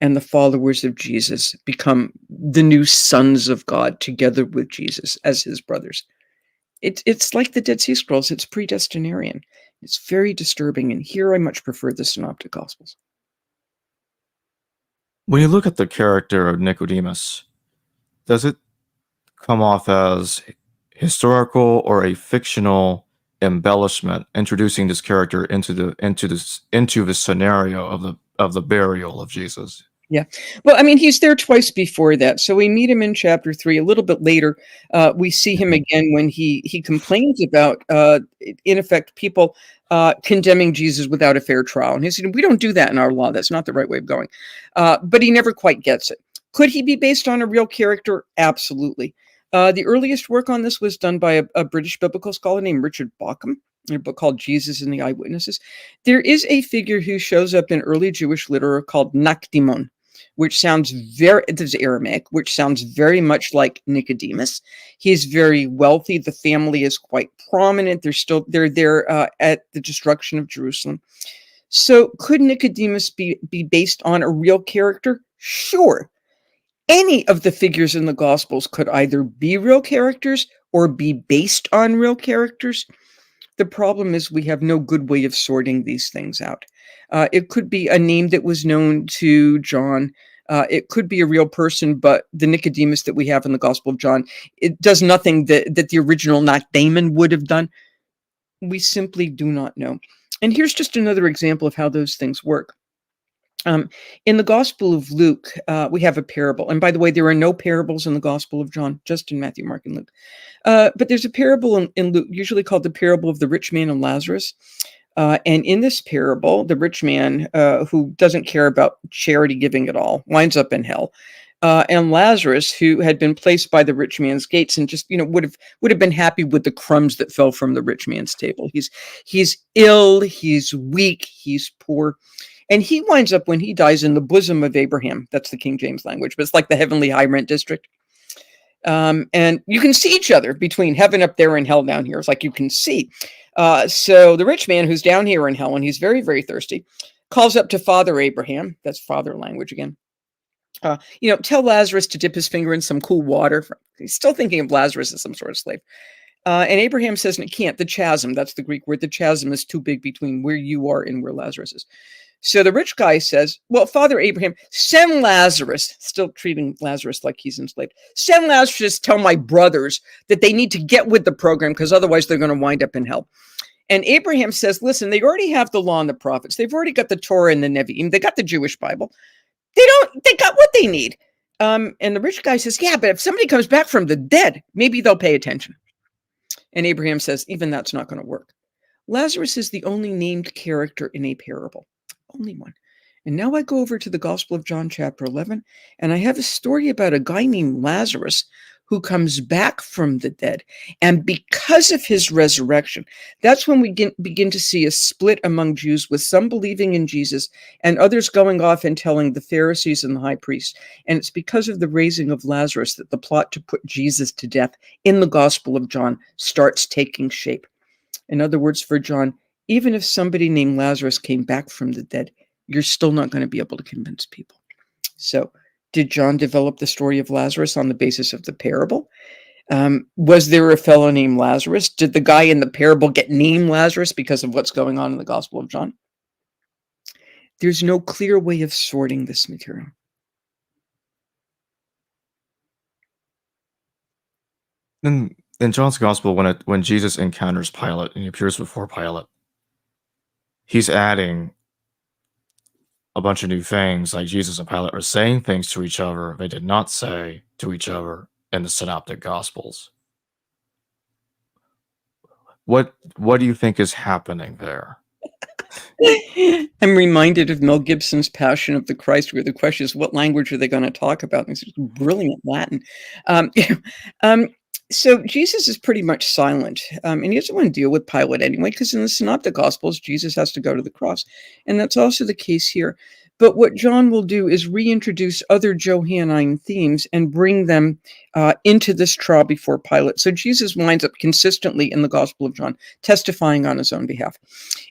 and the followers of Jesus become the new sons of God together with Jesus as his brothers. It's like the Dead Sea Scrolls. It's predestinarian. It's very disturbing, and here I much prefer the Synoptic Gospels. When you look at the character of Nicodemus, does it come off as historical or a fictional embellishment, introducing this character into the scenario of the burial of Jesus? Yeah. Well, I mean, he's there twice before that. So we meet him in chapter 3. A little bit later, we see him again when he complains about, in effect, people condemning Jesus without a fair trial. And he said, we don't do that in our law. That's not the right way of going. But he never quite gets it. Could he be based on a real character? Absolutely. The earliest work on this was done by a British biblical scholar named Richard Bauckham, in a book called Jesus and the Eyewitnesses. There is a figure who shows up in early Jewish literature called Nakdimon, which sounds it is Aramaic, which sounds very much like Nicodemus. He's very wealthy. The family is quite prominent. They're there at the destruction of Jerusalem. So could Nicodemus be based on a real character? Sure. Any of the figures in the Gospels could either be real characters or be based on real characters. The problem is we have no good way of sorting these things out. It could be a name that was known to John. It could be a real person, but the Nicodemus that we have in the Gospel of John, it does nothing that the original Nicodemus would have done. We simply do not know. And here's just another example of how those things work. In the Gospel of Luke, we have a parable. And by the way, there are no parables in the Gospel of John, just in Matthew, Mark, and Luke. But there's a parable in Luke, usually called the parable of the rich man and Lazarus. And in this parable, the rich man, who doesn't care about charity giving at all, winds up in hell. And Lazarus, who had been placed by the rich man's gates and just, would have been happy with the crumbs that fell from the rich man's table. He's ill, he's weak, he's poor. And he winds up, when he dies, in the bosom of Abraham. That's the King James language, but it's like the heavenly high rent district. And you can see each other between heaven up there and hell down here. It's like you can see. So the rich man who's down here in hell, and he's very, very thirsty, calls up to Father Abraham. That's father language again. Tell Lazarus to dip his finger in some cool water. He's still thinking of Lazarus as some sort of slave. And Abraham says, and it can't. The chasm, that's the Greek word. The chasm is too big between where you are and where Lazarus is. So the rich guy says, well, Father Abraham, send Lazarus, still treating Lazarus like he's enslaved. Send Lazarus, tell my brothers that they need to get with the program because otherwise they're going to wind up in hell. And Abraham says, listen, they already have the law and the prophets. They've already got the Torah and the Nevi'im. They got the Jewish Bible. They got what they need. And the rich guy says, yeah, but if somebody comes back from the dead, maybe they'll pay attention. And Abraham says, even that's not going to work. Lazarus is the only named character in a parable. Only one. And now I go over to the Gospel of John, chapter 11, and I have a story about a guy named Lazarus who comes back from the dead. And because of his resurrection, that's when we begin to see a split among Jews, with some believing in Jesus and others going off and telling the Pharisees and the high priests. And it's because of the raising of Lazarus that the plot to put Jesus to death in the Gospel of John starts taking shape. In other words, for John, even if somebody named Lazarus came back from the dead, you're still not going to be able to convince people. So, did John develop the story of Lazarus on the basis of the parable? Was there a fellow named Lazarus? Did the guy in the parable get named Lazarus because of what's going on in the Gospel of John? There's no clear way of sorting this material. In John's Gospel, when Jesus encounters Pilate and he appears before Pilate, he's adding a bunch of new things, like Jesus and Pilate are saying things to each other they did not say to each other in the synoptic Gospels. What do you think is happening there? I'm reminded of Mel Gibson's Passion of the Christ, where the question is, what language are they going to talk about? And it's brilliant Latin. So Jesus is pretty much silent, and he doesn't want to deal with Pilate anyway, because in the Synoptic Gospels, Jesus has to go to the cross. And that's also the case here. But what John will do is reintroduce other Johannine themes and bring them into this trial before Pilate. So Jesus winds up consistently in the Gospel of John testifying on his own behalf.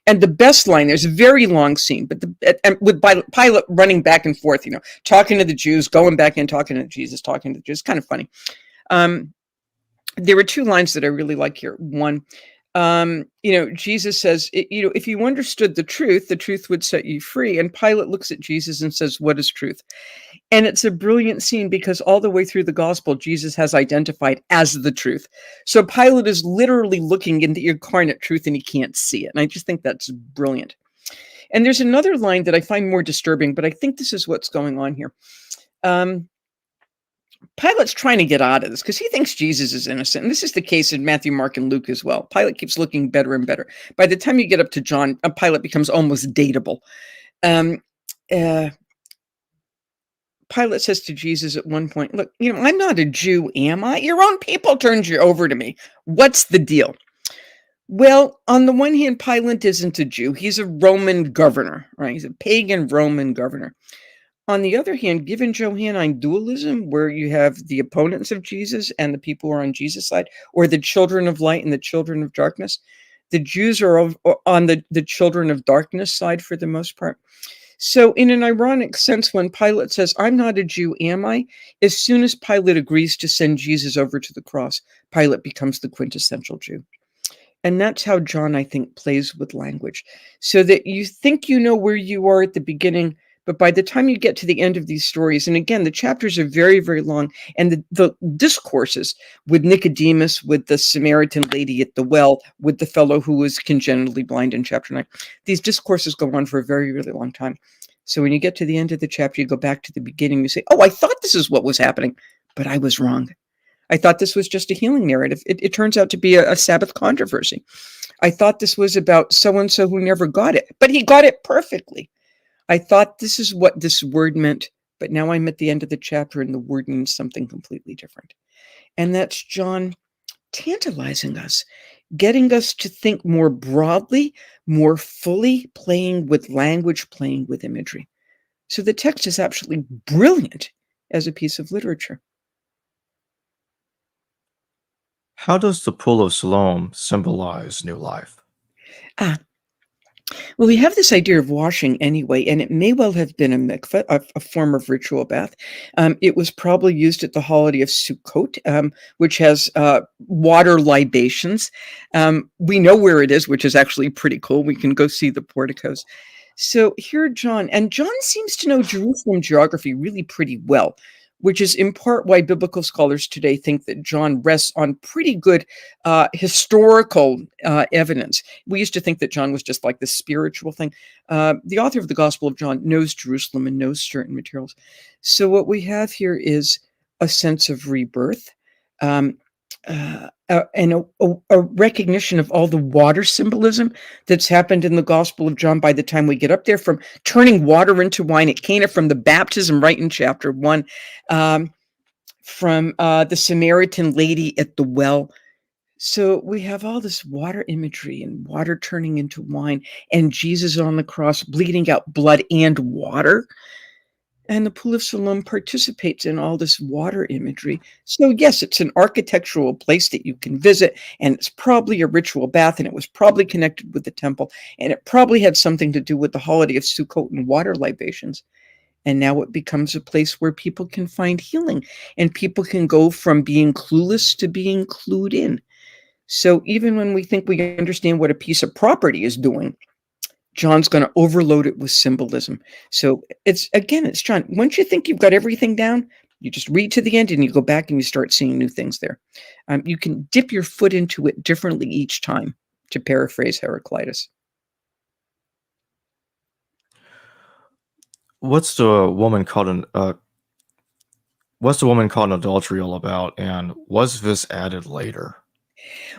And the best line, there's a very long scene, but with Pilate running back and forth, talking to the Jews, going back in, talking to Jesus, talking to the Jews. Kind of funny. There were two lines that I really like here. One, Jesus says, if you understood the truth would set you free. And Pilate looks at Jesus and says, what is truth? And it's a brilliant scene because all the way through the gospel, Jesus has identified as the truth. So Pilate is literally looking into the incarnate truth and he can't see it. And I just think that's brilliant. And there's another line that I find more disturbing, but I think this is what's going on here. Pilate's trying to get out of this because he thinks Jesus is innocent. And this is the case in Matthew, Mark, and Luke as well. Pilate keeps looking better and better. By the time you get up to John, Pilate becomes almost dateable. Pilate says to Jesus at one point, look, I'm not a Jew, am I? Your own people turned you over to me. What's the deal? Well, on the one hand, Pilate isn't a Jew. He's a Roman governor, right? He's a pagan Roman governor. On the other hand, given Johannine dualism, where you have the opponents of Jesus and the people who are on Jesus' side, or the children of light and the children of darkness, the Jews are on the children of darkness side for the most part. So in an ironic sense, when Pilate says, I'm not a Jew, am I? As soon as Pilate agrees to send Jesus over to the cross, Pilate becomes the quintessential Jew. And that's how John, I think, plays with language. So that you think you know where you are at the beginning, but by the time you get to the end of these stories, and again, the chapters are very, very long, and the discourses with Nicodemus, with the Samaritan lady at the well, with the fellow who was congenitally blind in chapter 9, these discourses go on for a very, really long time. So when you get to the end of the chapter, you go back to the beginning, you say, oh, I thought this is what was happening, but I was wrong. I thought this was just a healing narrative. It turns out to be a Sabbath controversy. I thought this was about so-and-so who never got it, but he got it perfectly. I thought this is what this word meant, but now I'm at the end of the chapter and the word means something completely different. And that's John tantalizing us, getting us to think more broadly, more fully, playing with language, playing with imagery. So the text is absolutely brilliant as a piece of literature. How does the pool of Siloam symbolize new life? Ah, well, we have this idea of washing anyway, and it may well have been a mikveh, a form of ritual bath. It was probably used at the holiday of Sukkot, which has water libations. We know where it is, which is actually pretty cool. We can go see the porticos. So here, John seems to know Jerusalem geography really pretty well, which is in part why biblical scholars today think that John rests on pretty good historical evidence. We used to think that John was just like the spiritual thing. The author of the Gospel of John knows Jerusalem and knows certain materials. So what we have here is a sense of rebirth. And a recognition of all the water symbolism that's happened in the Gospel of John by the time we get up there, from turning water into wine at Cana, from the baptism right in chapter 1, from the Samaritan lady at the well. So we have all this water imagery and water turning into wine, and Jesus on the cross bleeding out blood and water. And the Pool of Siloam participates in all this water imagery. So yes, it's an architectural place that you can visit, and it's probably a ritual bath, and it was probably connected with the temple, and it probably had something to do with the holiday of Sukkot and water libations. And now it becomes a place where people can find healing, and people can go from being clueless to being clued in. So even when we think we understand what a piece of property is doing, John's going to overload it with symbolism. So it's John. Once you think you've got everything down, you just read to the end and you go back and you start seeing new things there. You can dip your foot into it differently each time, to paraphrase Heraclitus. What's the woman called an adultery all about, and was this added later?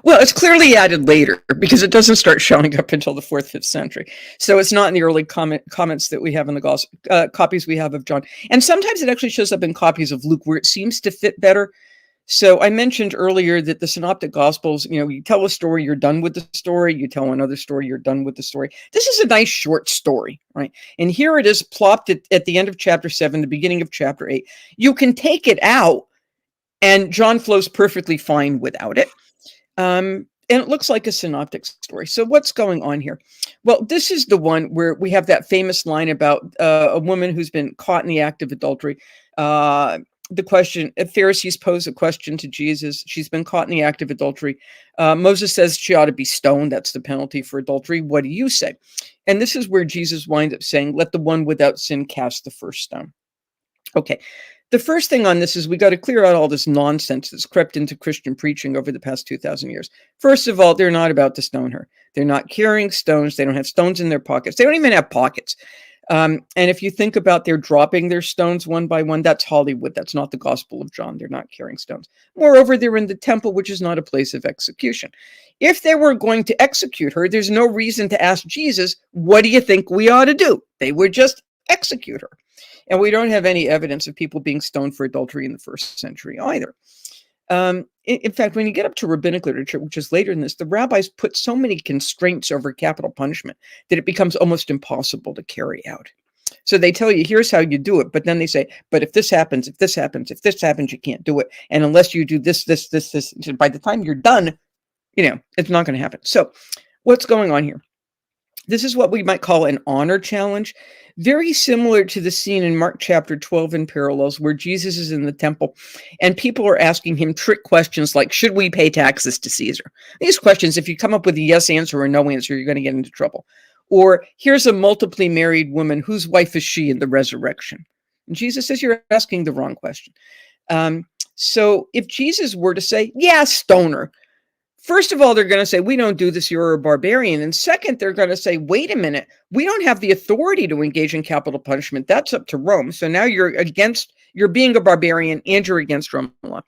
Well, it's clearly added later because it doesn't start showing up until the 4th, 5th century. So it's not in the early comments that we have in the gospel, copies we have of John. And sometimes it actually shows up in copies of Luke where it seems to fit better. So I mentioned earlier that the synoptic gospels, you tell a story, you're done with the story. You tell another story, you're done with the story. This is a nice short story, right? And here it is plopped at the end of chapter 7, the beginning of chapter 8. You can take it out and John flows perfectly fine without it. And it looks like a synoptic story. So what's going on here? Well, this is the one where we have that famous line about a woman who's been caught in the act of adultery. The question, Pharisees pose a question to Jesus. She's been caught in the act of adultery. Moses says she ought to be stoned. That's the penalty for adultery. What do you say? And this is where Jesus winds up saying, let the one without sin cast the first stone. Okay. The first thing on this is we got to clear out all this nonsense that's crept into Christian preaching over the past 2,000 years. First of all, they're not about to stone her. They're not carrying stones. They don't have stones in their pockets. They don't even have pockets. And if you think about their dropping their stones one by one, that's Hollywood. That's not the Gospel of John. They're not carrying stones. Moreover, they're in the temple, which is not a place of execution. If they were going to execute her, there's no reason to ask Jesus, what do you think we ought to do? They would just execute her. And we don't have any evidence of people being stoned for adultery in the 1st century either. In fact, when you get up to rabbinic literature, which is later in this, the rabbis put so many constraints over capital punishment that it becomes almost impossible to carry out. So they tell you, here's how you do it. But then they say, but if this happens, if this happens, if this happens, you can't do it. And unless you do this, by the time you're done, it's not going to happen. So what's going on here? This is what we might call an honor challenge, very similar to the scene in Mark chapter 12 in Parallels, where Jesus is in the temple and people are asking him trick questions like, should we pay taxes to Caesar? These questions, if you come up with a yes answer or a no answer, you're going to get into trouble. Or here's a multiply married woman, whose wife is she in the resurrection? And Jesus says, you're asking the wrong question. So if Jesus were to say, yeah, stone her, first of all, they're going to say, we don't do this, you're a barbarian. And second, they're going to say, wait a minute, we don't have the authority to engage in capital punishment. That's up to Rome. So now you're being a barbarian and you're against Roman law.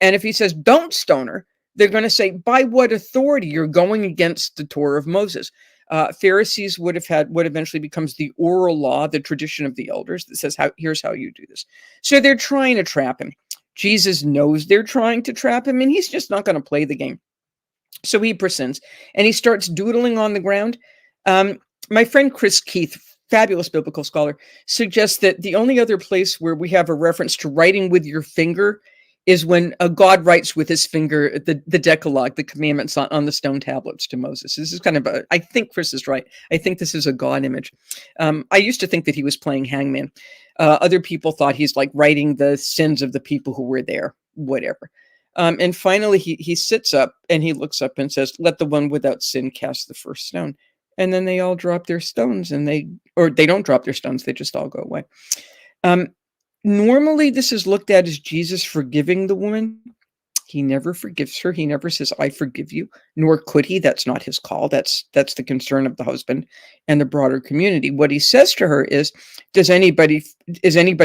And if he says, don't stone her, they're going to say, by what authority? You're going against the Torah of Moses. Pharisees would have had what eventually becomes the oral law, the tradition of the elders that says, here's how you do this. So they're trying to trap him. Jesus knows they're trying to trap him, and he's just not going to play the game. So he persents, and he starts doodling on the ground. My friend Chris Keith, fabulous biblical scholar, suggests that the only other place where we have a reference to writing with your finger is when God writes with his finger the Decalogue, the commandments on the stone tablets to Moses. This is kind of I think Chris is right. I think this is a God image. I used to think that he was playing hangman. Other people thought he's like writing the sins of the people who were there, whatever. And finally, he sits up and he looks up and says, "Let the one without sin cast the first stone." And then they all drop their stones, or they don't drop their stones; they just all go away. Normally, this is looked at as Jesus forgiving the woman. He never forgives her. He never says, "I forgive you," nor could he. That's not his call. That's the concern of the husband and the broader community. What he says to her is anybody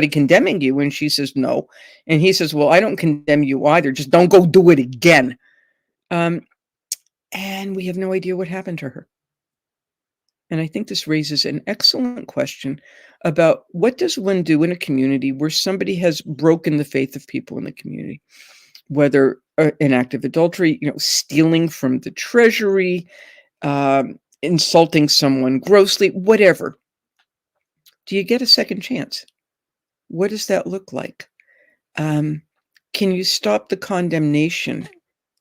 condemning you? And she says, "No." And he says, "Well, I don't condemn you either. Just don't go do it again." And we have no idea what happened to her. And I think this raises an excellent question about what does one do in a community where somebody has broken the faith of people in the community, whether an act of adultery, stealing from the treasury, insulting someone grossly, whatever. Do you get a second chance? What does that look like? Can you stop the condemnation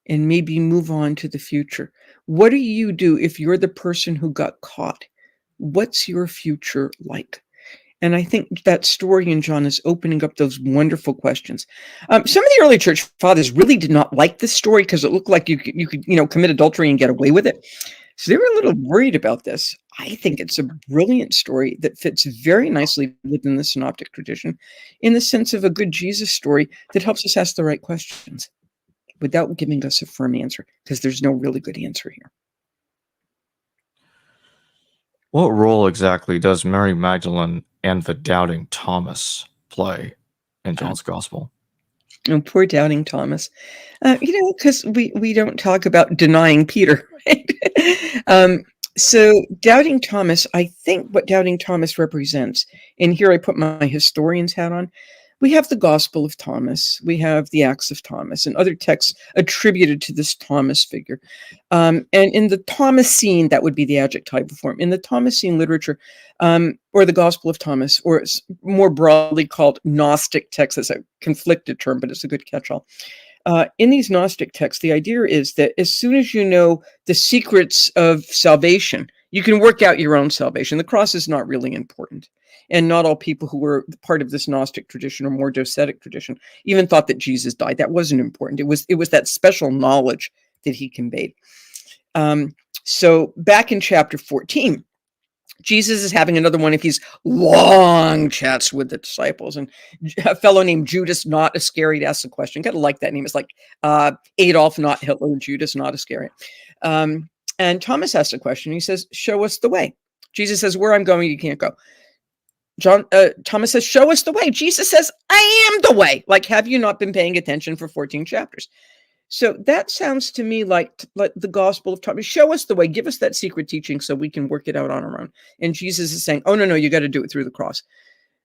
and maybe move on to the future? What do you do if you're the person who got caught? What's your future like? And I think that story in John is opening up those wonderful questions. Some of the early church fathers really did not like this story because it looked like you could commit adultery and get away with it. So they were a little worried about this. I think it's a brilliant story that fits very nicely within the synoptic tradition in the sense of a good Jesus story that helps us ask the right questions without giving us a firm answer, because there's no really good answer here. What role exactly does Mary Magdalene and the Doubting Thomas play in John's Gospel? Oh, poor Doubting Thomas. Because we don't talk about denying Peter, right? So Doubting Thomas, I think what Doubting Thomas represents, and here I put my historian's hat on, we have the Gospel of Thomas, we have the Acts of Thomas, and other texts attributed to this Thomas figure. And in the Thomasine, that would be the adjectival form. In the Thomasine literature, or the Gospel of Thomas, or it's more broadly called Gnostic texts, it's a conflicted term, but it's a good catch-all. In these Gnostic texts, the idea is that as soon as you know the secrets of salvation, you can work out your own salvation. The cross is not really important. And not all people who were part of this Gnostic tradition or more docetic tradition even thought that Jesus died. That wasn't important. It was that special knowledge that he conveyed. So back in chapter 14, Jesus is having another one of his long chats with the disciples. And a fellow named Judas, not Iscariot, asks a question. Kind of like that name. It's like Adolf, not Hitler, Judas, not Iscariot. And Thomas asks a question. He says, "Show us the way." Jesus says, "Where I'm going, you can't go." Thomas says, "Show us the way." Jesus says, "I am the way." Like, have you not been paying attention for 14 chapters? So that sounds to me like the Gospel of Thomas. Show us the way. Give us that secret teaching so we can work it out on our own. And Jesus is saying, "Oh, no, you got to do it through the cross."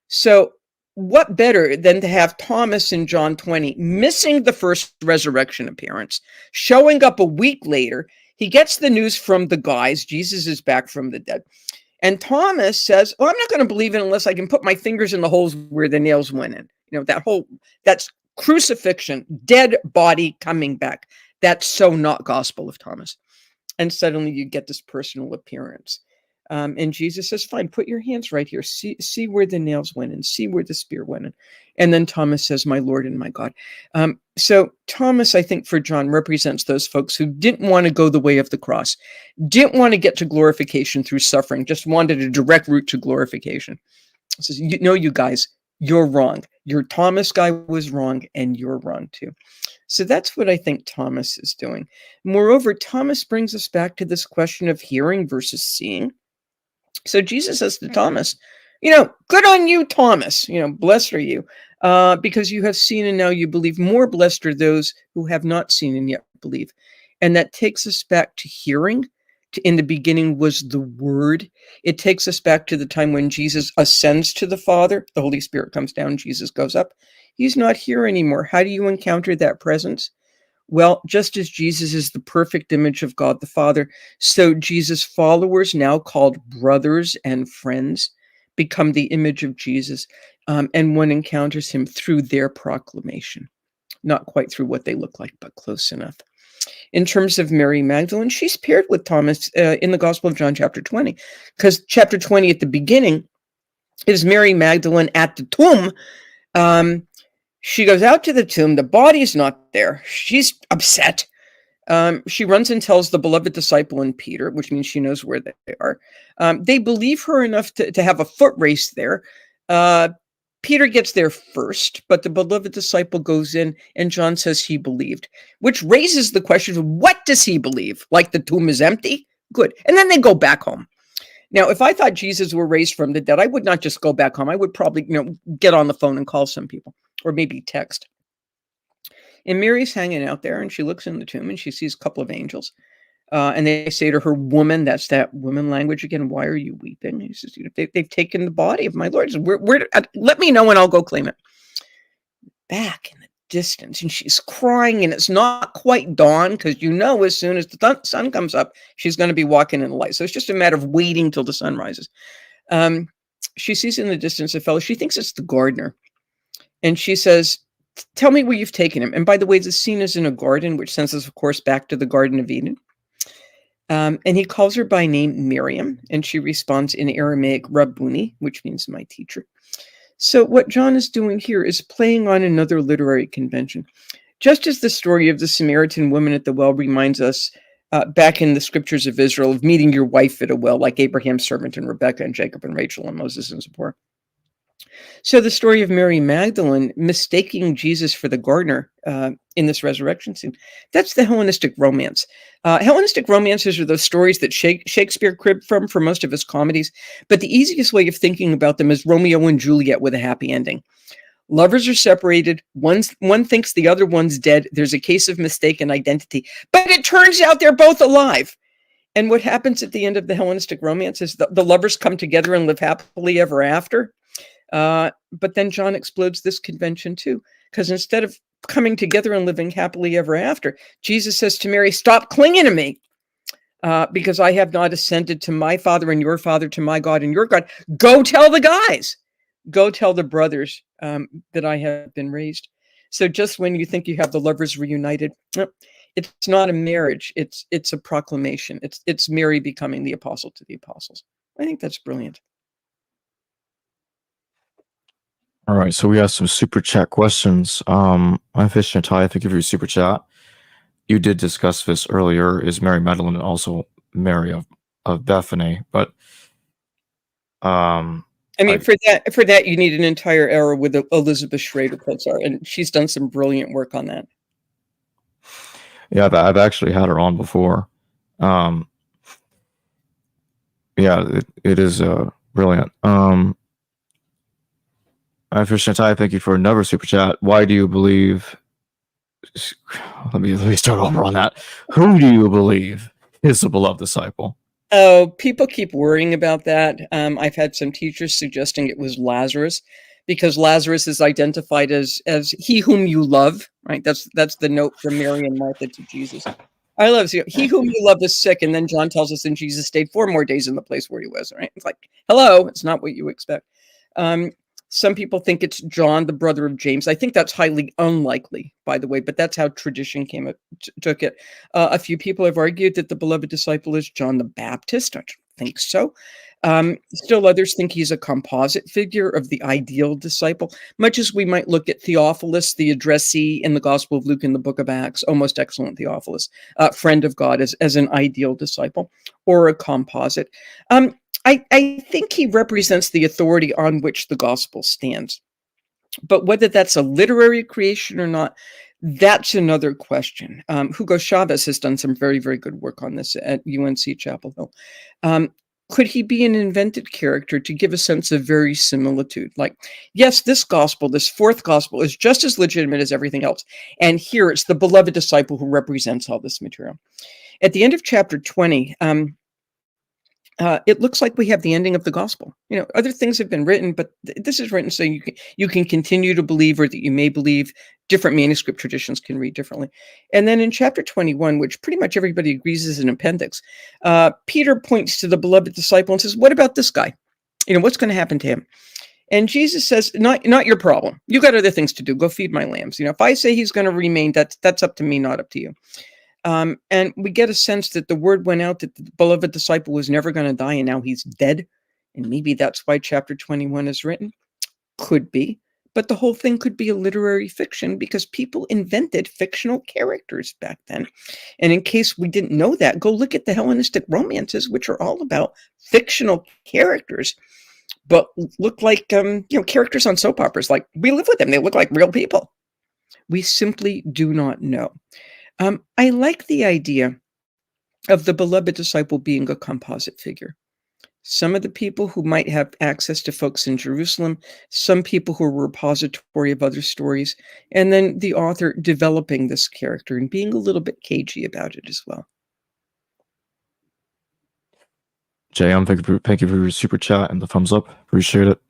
So what better than to have Thomas in John 20 missing the first resurrection appearance, showing up a week later. He gets the news from the guys. Jesus is back from the dead. And Thomas says, "Oh, I'm not going to believe it unless I can put my fingers in the holes where the nails went in." That's crucifixion, dead body coming back. That's so not Gospel of Thomas. And suddenly you get this personal appearance. And Jesus says, "Fine, put your hands right here. See where the nails went in. See where the spear went in." And then Thomas says, "My Lord and my God." So Thomas, I think for John, represents those folks who didn't want to go the way of the cross, didn't want to get to glorification through suffering, just wanted a direct route to glorification. He says, you guys, you're wrong. Your Thomas guy was wrong, and you're wrong too. So that's what I think Thomas is doing. Moreover, Thomas brings us back to this question of hearing versus seeing. So Jesus says to Thomas, "Good on you, Thomas. Blessed are you, because you have seen and now you believe. More blessed are those who have not seen and yet believe." And that takes us back to hearing. In the beginning was the Word. It takes us back to the time when Jesus ascends to the Father. The Holy Spirit comes down, Jesus goes up. He's not here anymore. How do you encounter that presence? Well, just as Jesus is the perfect image of God the Father, so Jesus' followers, now called brothers and friends, become the image of Jesus, and one encounters him through their proclamation. Not quite through what they look like, but close enough. In terms of Mary Magdalene, she's paired with Thomas in the Gospel of John, chapter 20, because chapter 20 at the beginning is Mary Magdalene at the tomb. She goes out to the tomb. The body's not there. She's upset. She runs and tells the beloved disciple and Peter, which means she knows where they are. They believe her enough to have a foot race there. Peter gets there first, but the beloved disciple goes in, and John says he believed, which raises the question of what does he believe? Like the tomb is empty? Good. And then they go back home. Now, if I thought Jesus were raised from the dead, I would not just go back home. I would probably, get on the phone and call some people, or maybe text. And Mary's hanging out there, and she looks in the tomb, and she sees a couple of angels. And they say to her, woman, that's that woman language again. Why are you weeping? He says, they've taken the body of my Lord. Says, let me know and I'll go claim it. Back in the distance, and she's crying, and it's not quite dawn because as soon as the sun comes up, she's going to be walking in the light. So it's just a matter of waiting till the sun rises. She sees in the distance a fellow. She thinks it's the gardener. And she says, tell me where you've taken him. And by the way, the scene is in a garden, which sends us, of course, back to the Garden of Eden. And he calls her by name Miriam, and she responds in Aramaic, Rabboni, which means my teacher. So what John is doing here is playing on another literary convention. Just as the story of the Samaritan woman at the well reminds us back in the scriptures of Israel of meeting your wife at a well, like Abraham's servant and Rebecca and Jacob and Rachel and Moses and Zipporah. So the story of Mary Magdalene mistaking Jesus for the gardener in this resurrection scene, that's the Hellenistic romance. Hellenistic romances are those stories that Shakespeare cribbed from for most of his comedies, but the easiest way of thinking about them is Romeo and Juliet with a happy ending. Lovers are separated. One thinks the other one's dead. There's a case of mistaken identity, but it turns out they're both alive. And what happens at the end of the Hellenistic romance is the lovers come together and live happily ever after. But then John explodes this convention too, because instead of coming together and living happily ever after, Jesus says to Mary, stop clinging to me, because I have not ascended to my Father and your Father, to my God and your God. Go tell the guys, go tell the brothers that I have been raised. So just when you think you have the lovers reunited, it's not a marriage. It's a proclamation. It's Mary becoming the apostle to the apostles. I think that's brilliant. All right, so we have some super chat questions. I'm Fish and Ty. Thank you for your super chat. You did discuss this earlier. Is Mary Magdalene also Mary of Bethany? But for that you need an entire hour with Elizabeth Schrader Pitzar, and she's done some brilliant work on that. Yeah, I've actually had her on before. It is brilliant. Fish and Ty, thank you for another super chat. Why do you believe? Let me start over on that. Who do you believe is the beloved disciple? Oh, people keep worrying about that. I've had some teachers suggesting it was Lazarus, because Lazarus is identified as he whom you love, right? That's the note from Mary and Martha to Jesus. I love he whom you love is sick, and then John tells us, and Jesus stayed 4 more days in the place where he was, right? It's like, hello, it's not what you expect. Some people think it's John, the brother of James. I think that's highly unlikely, by the way, but that's how tradition took it. A few people have argued that the beloved disciple is John the Baptist. I don't think so. Still others think he's a composite figure of the ideal disciple, much as we might look at Theophilus, the addressee in the Gospel of Luke in the book of Acts, oh, most excellent Theophilus, friend of God, as an ideal disciple, or a composite. I think he represents the authority on which the gospel stands. But whether that's a literary creation or not, that's another question. Hugo Chavez has done some very, very good work on this at UNC Chapel Hill. Could he be an invented character to give a sense of verisimilitude? Like, yes, this gospel, this fourth gospel, is just as legitimate as everything else. And here it's the beloved disciple who represents all this material. At the end of chapter 20, it looks like we have the ending of the gospel. Other things have been written, but this is written so you can continue to believe, or that you may believe. Different manuscript traditions can read differently. And then in chapter 21, which pretty much everybody agrees is an appendix, Peter points to the beloved disciple and says, what about this guy? What's going to happen to him? And Jesus says, not your problem. You got other things to do. Go feed my lambs. If I say he's going to remain, that's up to me, not up to you. And we get a sense that the word went out that the beloved disciple was never going to die, and now he's dead. And maybe that's why chapter 21 is written. Could be. But the whole thing could be a literary fiction because people invented fictional characters back then. And in case we didn't know that, go look at the Hellenistic romances, which are all about fictional characters, but look like characters on soap operas. Like, we live with them. They look like real people. We simply do not know. I like the idea of the beloved disciple being a composite figure. Some of the people who might have access to folks in Jerusalem, some people who are a repository of other stories, and then the author developing this character and being a little bit cagey about it as well. JM, thank you for your super chat and the thumbs up. Appreciate it.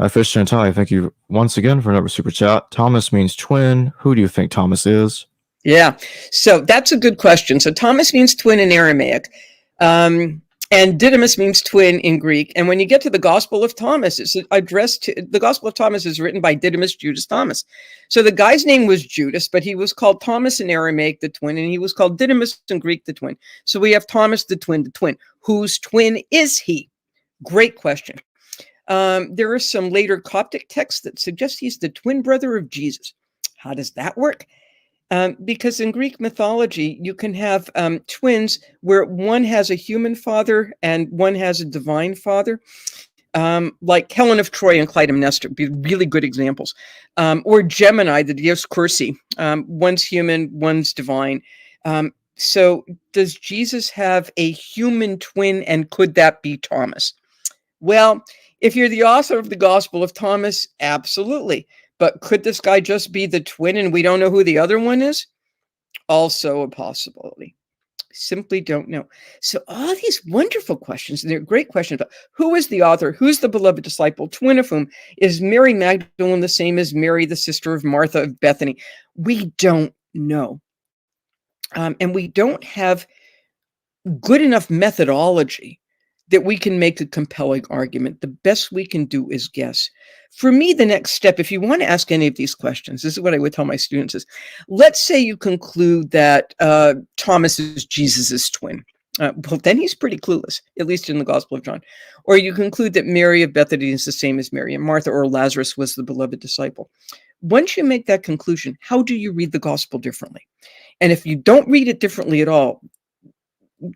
Fish and Ty, thank you once again for another super chat. Thomas means twin. Who do you think Thomas is? Yeah, so that's a good question. So Thomas means twin in Aramaic. And Didymus means twin in Greek. And when you get to the Gospel of Thomas, it's addressed to the Gospel of Thomas is written by Didymus Judas Thomas. So the guy's name was Judas, but he was called Thomas in Aramaic, the twin, and he was called Didymus in Greek, the twin. So we have Thomas, the twin, the twin. Whose twin is he? Great question. There are some later Coptic texts that suggest he's the twin brother of Jesus. How does that work? Because in Greek mythology, you can have twins where one has a human father and one has a divine father, like Helen of Troy and Clytemnestra, be really good examples. Or Gemini, the Dioscorsi, one's human, one's divine. So does Jesus have a human twin, and could that be Thomas? Well, if you're the author of the Gospel of Thomas, absolutely. But could this guy just be the twin and we don't know who the other one is? Also a possibility. Simply don't know. So all these wonderful questions, and they're great questions about who is the author, who's the beloved disciple, twin of whom, is Mary Magdalene the same as Mary, the sister of Martha of Bethany? We don't know. And we don't have good enough methodology that we can make a compelling argument. The best we can do is guess. For me, the next step, if you want to ask any of these questions, this is what I would tell my students is, let's say you conclude that Thomas is Jesus's twin. Well, then he's pretty clueless, at least in the Gospel of John. Or you conclude that Mary of Bethany is the same as Mary and Martha, or Lazarus was the beloved disciple. Once you make that conclusion, how do you read the Gospel differently? And if you don't read it differently at all,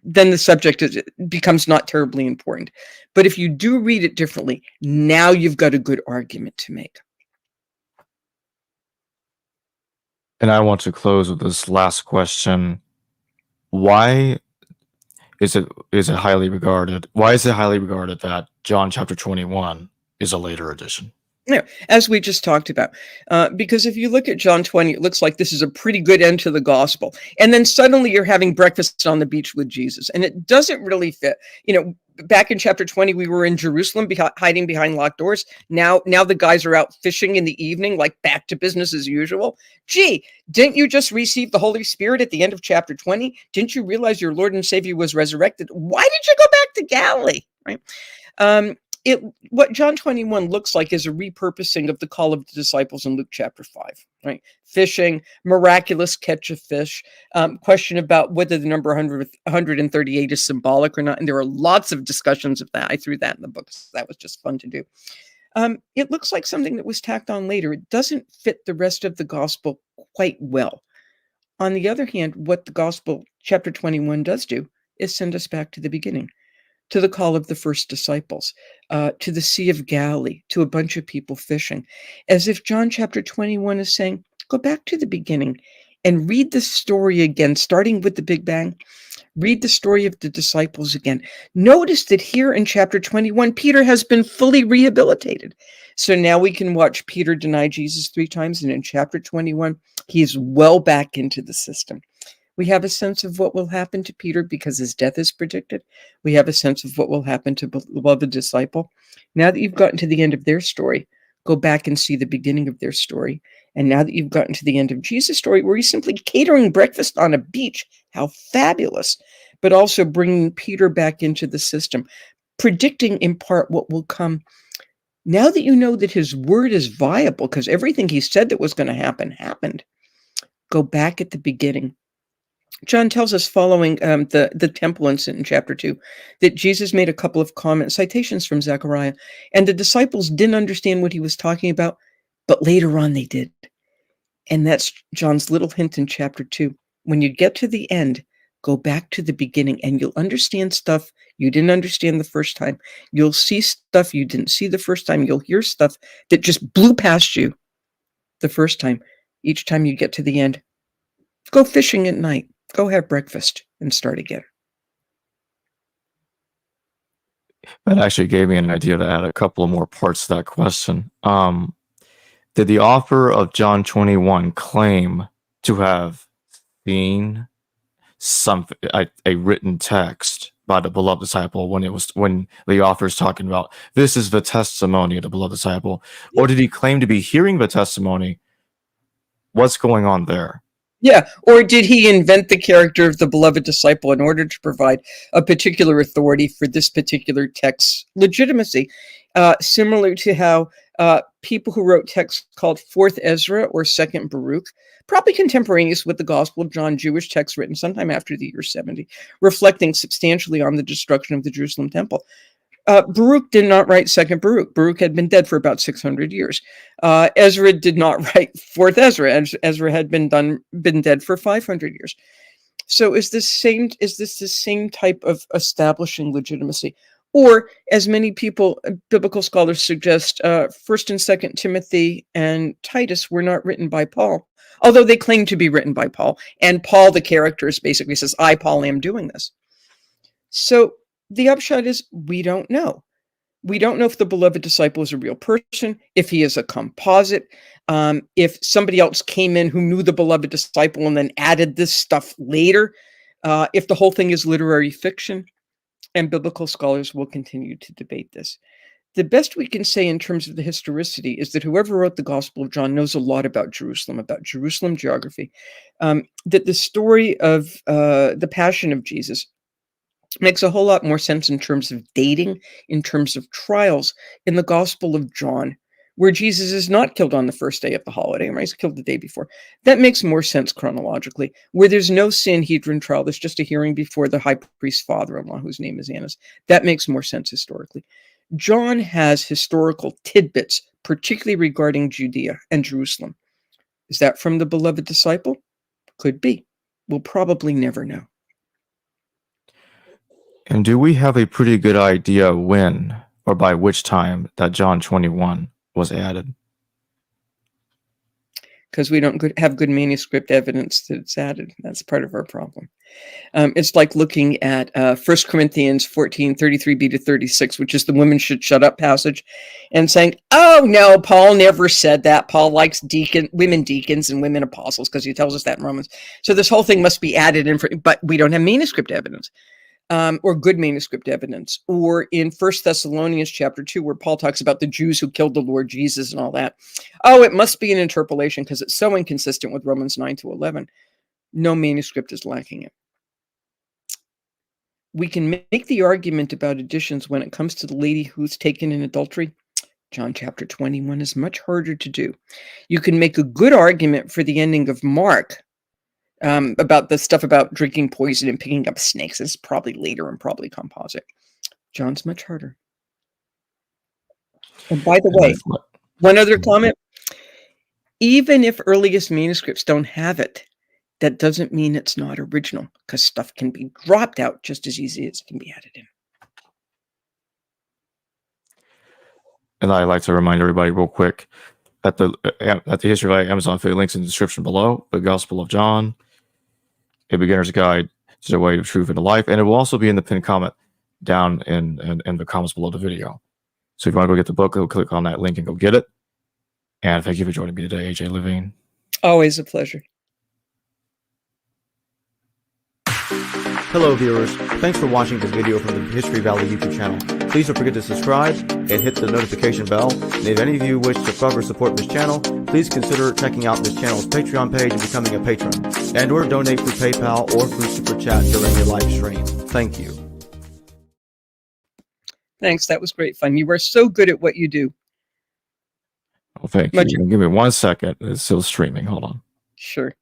then the subject becomes not terribly important. But if you do read it differently, now you've got a good argument to make. And I want to close with this last question. Why is it highly regarded? Why is it highly regarded that John chapter 21 is a later edition? Yeah, as we just talked about, because if you look at John 20, it looks like this is a pretty good end to the gospel. And then suddenly you're having breakfast on the beach with Jesus. And it doesn't really fit. Back in chapter 20, we were in Jerusalem hiding behind locked doors. Now the guys are out fishing in the evening, like back to business as usual. Gee, didn't you just receive the Holy Spirit at the end of chapter 20? Didn't you realize your Lord and Savior was resurrected? Why did you go back to Galilee? Right? What John 21 looks like is a repurposing of the call of the disciples in Luke chapter 5, right? Fishing, miraculous catch of fish, question about whether the number 138 is symbolic or not. And there are lots of discussions of that. I threw that in the book. So that was just fun to do. It looks like something that was tacked on later. It doesn't fit the rest of the gospel quite well. On the other hand, what the gospel chapter 21 does do is send us back to the beginning, to the call of the first disciples, to the Sea of Galilee, to a bunch of people fishing, as if John chapter 21 is saying, go back to the beginning and read the story again, starting with the Big Bang. Read the story of the disciples again. Notice that here in chapter 21, Peter has been fully rehabilitated. So now we can watch Peter deny Jesus 3 times. And in chapter 21, he is well back into the system. We have a sense of what will happen to Peter because his death is predicted. We have a sense of what will happen to the beloved disciple. Now that you've gotten to the end of their story, go back and see the beginning of their story. And now that you've gotten to the end of Jesus' story, where he's simply catering breakfast on a beach, how fabulous, but also bringing Peter back into the system, predicting in part what will come Now that you know that his word is viable, because everything he said that was going to happen happened, go back at the beginning. John tells us following the temple incident in chapter 2 that Jesus made a couple of citations from Zechariah, and the disciples didn't understand what he was talking about, but later on they did. And that's John's little hint in chapter 2. When you get to the end, go back to the beginning and you'll understand stuff you didn't understand the first time. You'll see stuff you didn't see the first time. You'll hear stuff that just blew past you the first time. Each time you get to the end, go fishing at night. Go have breakfast and start again. That actually gave me an idea to add a couple of more parts to that question. Did the author of John 21 claim to have seen a written text by the beloved disciple when the author is talking about this is the testimony of the beloved disciple, or did he claim to be hearing the testimony? What's going on there? Yeah, or did he invent the character of the beloved disciple in order to provide a particular authority for this particular text's legitimacy? Similar to how people who wrote texts called 4th Ezra or 2nd Baruch, probably contemporaneous with the Gospel of John, Jewish texts written sometime after the year 70, reflecting substantially on the destruction of the Jerusalem temple. Baruch did not write 2nd Baruch. Baruch had been dead for about 600 years. Ezra did not write 4th Ezra. Ezra had been dead for 500 years. So is this the same type of establishing legitimacy? Or, as many people, biblical scholars suggest, 1st and 2nd Timothy and Titus were not written by Paul, although they claim to be written by Paul. And Paul, the character, basically says, I, Paul, am doing this. So the upshot is we don't know. We don't know if the beloved disciple is a real person, if he is a composite, if somebody else came in who knew the beloved disciple and then added this stuff later, if the whole thing is literary fiction, and biblical scholars will continue to debate this. The best we can say in terms of the historicity is that whoever wrote the Gospel of John knows a lot about Jerusalem geography, that the story of the Passion of Jesus makes a whole lot more sense in terms of dating, in terms of trials in the Gospel of John, where Jesus is not killed on the first day of the holiday, right? He's killed the day before. That makes more sense chronologically, where there's no Sanhedrin trial. There's just a hearing before the high priest's father-in-law, whose name is Annas. That makes more sense historically. John has historical tidbits, particularly regarding Judea and Jerusalem. Is that from the beloved disciple? Could be. We'll probably never know. And do we have a pretty good idea when or by which time that John 21 was added? Because we don't have good manuscript evidence that it's added. That's part of our problem. It's like looking at 1 Corinthians 14, 33b to 36, which is the women should shut up passage, and saying, oh, no, Paul never said that. Paul likes women deacons and women apostles because he tells us that in Romans. So this whole thing must be added in, but we don't have manuscript evidence. Or good manuscript evidence, or in 1 Thessalonians chapter 2, where Paul talks about the Jews who killed the Lord Jesus and all that. Oh, it must be an interpolation because it's so inconsistent with Romans 9 to 11. No manuscript is lacking it. We can make the argument about additions when it comes to the lady who's taken in adultery. John chapter 21 is much harder to do. You can make a good argument for the ending of Mark, about the stuff about drinking poison and picking up snakes. It's probably later and probably composite. John's much harder. And by the way, one other comment. Even if earliest manuscripts don't have it, that doesn't mean it's not original, because stuff can be dropped out just as easy as it can be added in. And I like to remind everybody real quick at the History by Amazon affiliate links in the description below, the Gospel of John, A Beginner's Guide to the Way of Truth and Life, and it will also be in the pinned comment down in the comments below the video. So if you want to go get the book, go click on that link and go get it. And thank you for joining me today, A.J. Levine. Always a pleasure. Hello viewers, thanks for watching this video from the History Valley YouTube channel. Please don't forget to subscribe and hit the notification bell. And if any of you wish to further support this channel, please consider checking out this channel's Patreon page and becoming a patron. And or donate through PayPal or through Super Chat during your live stream. Thank you. Thanks, that was great fun. You are so good at what you do. Well, thank Much- you. Give me 1 second. It's still streaming. Hold on. Sure.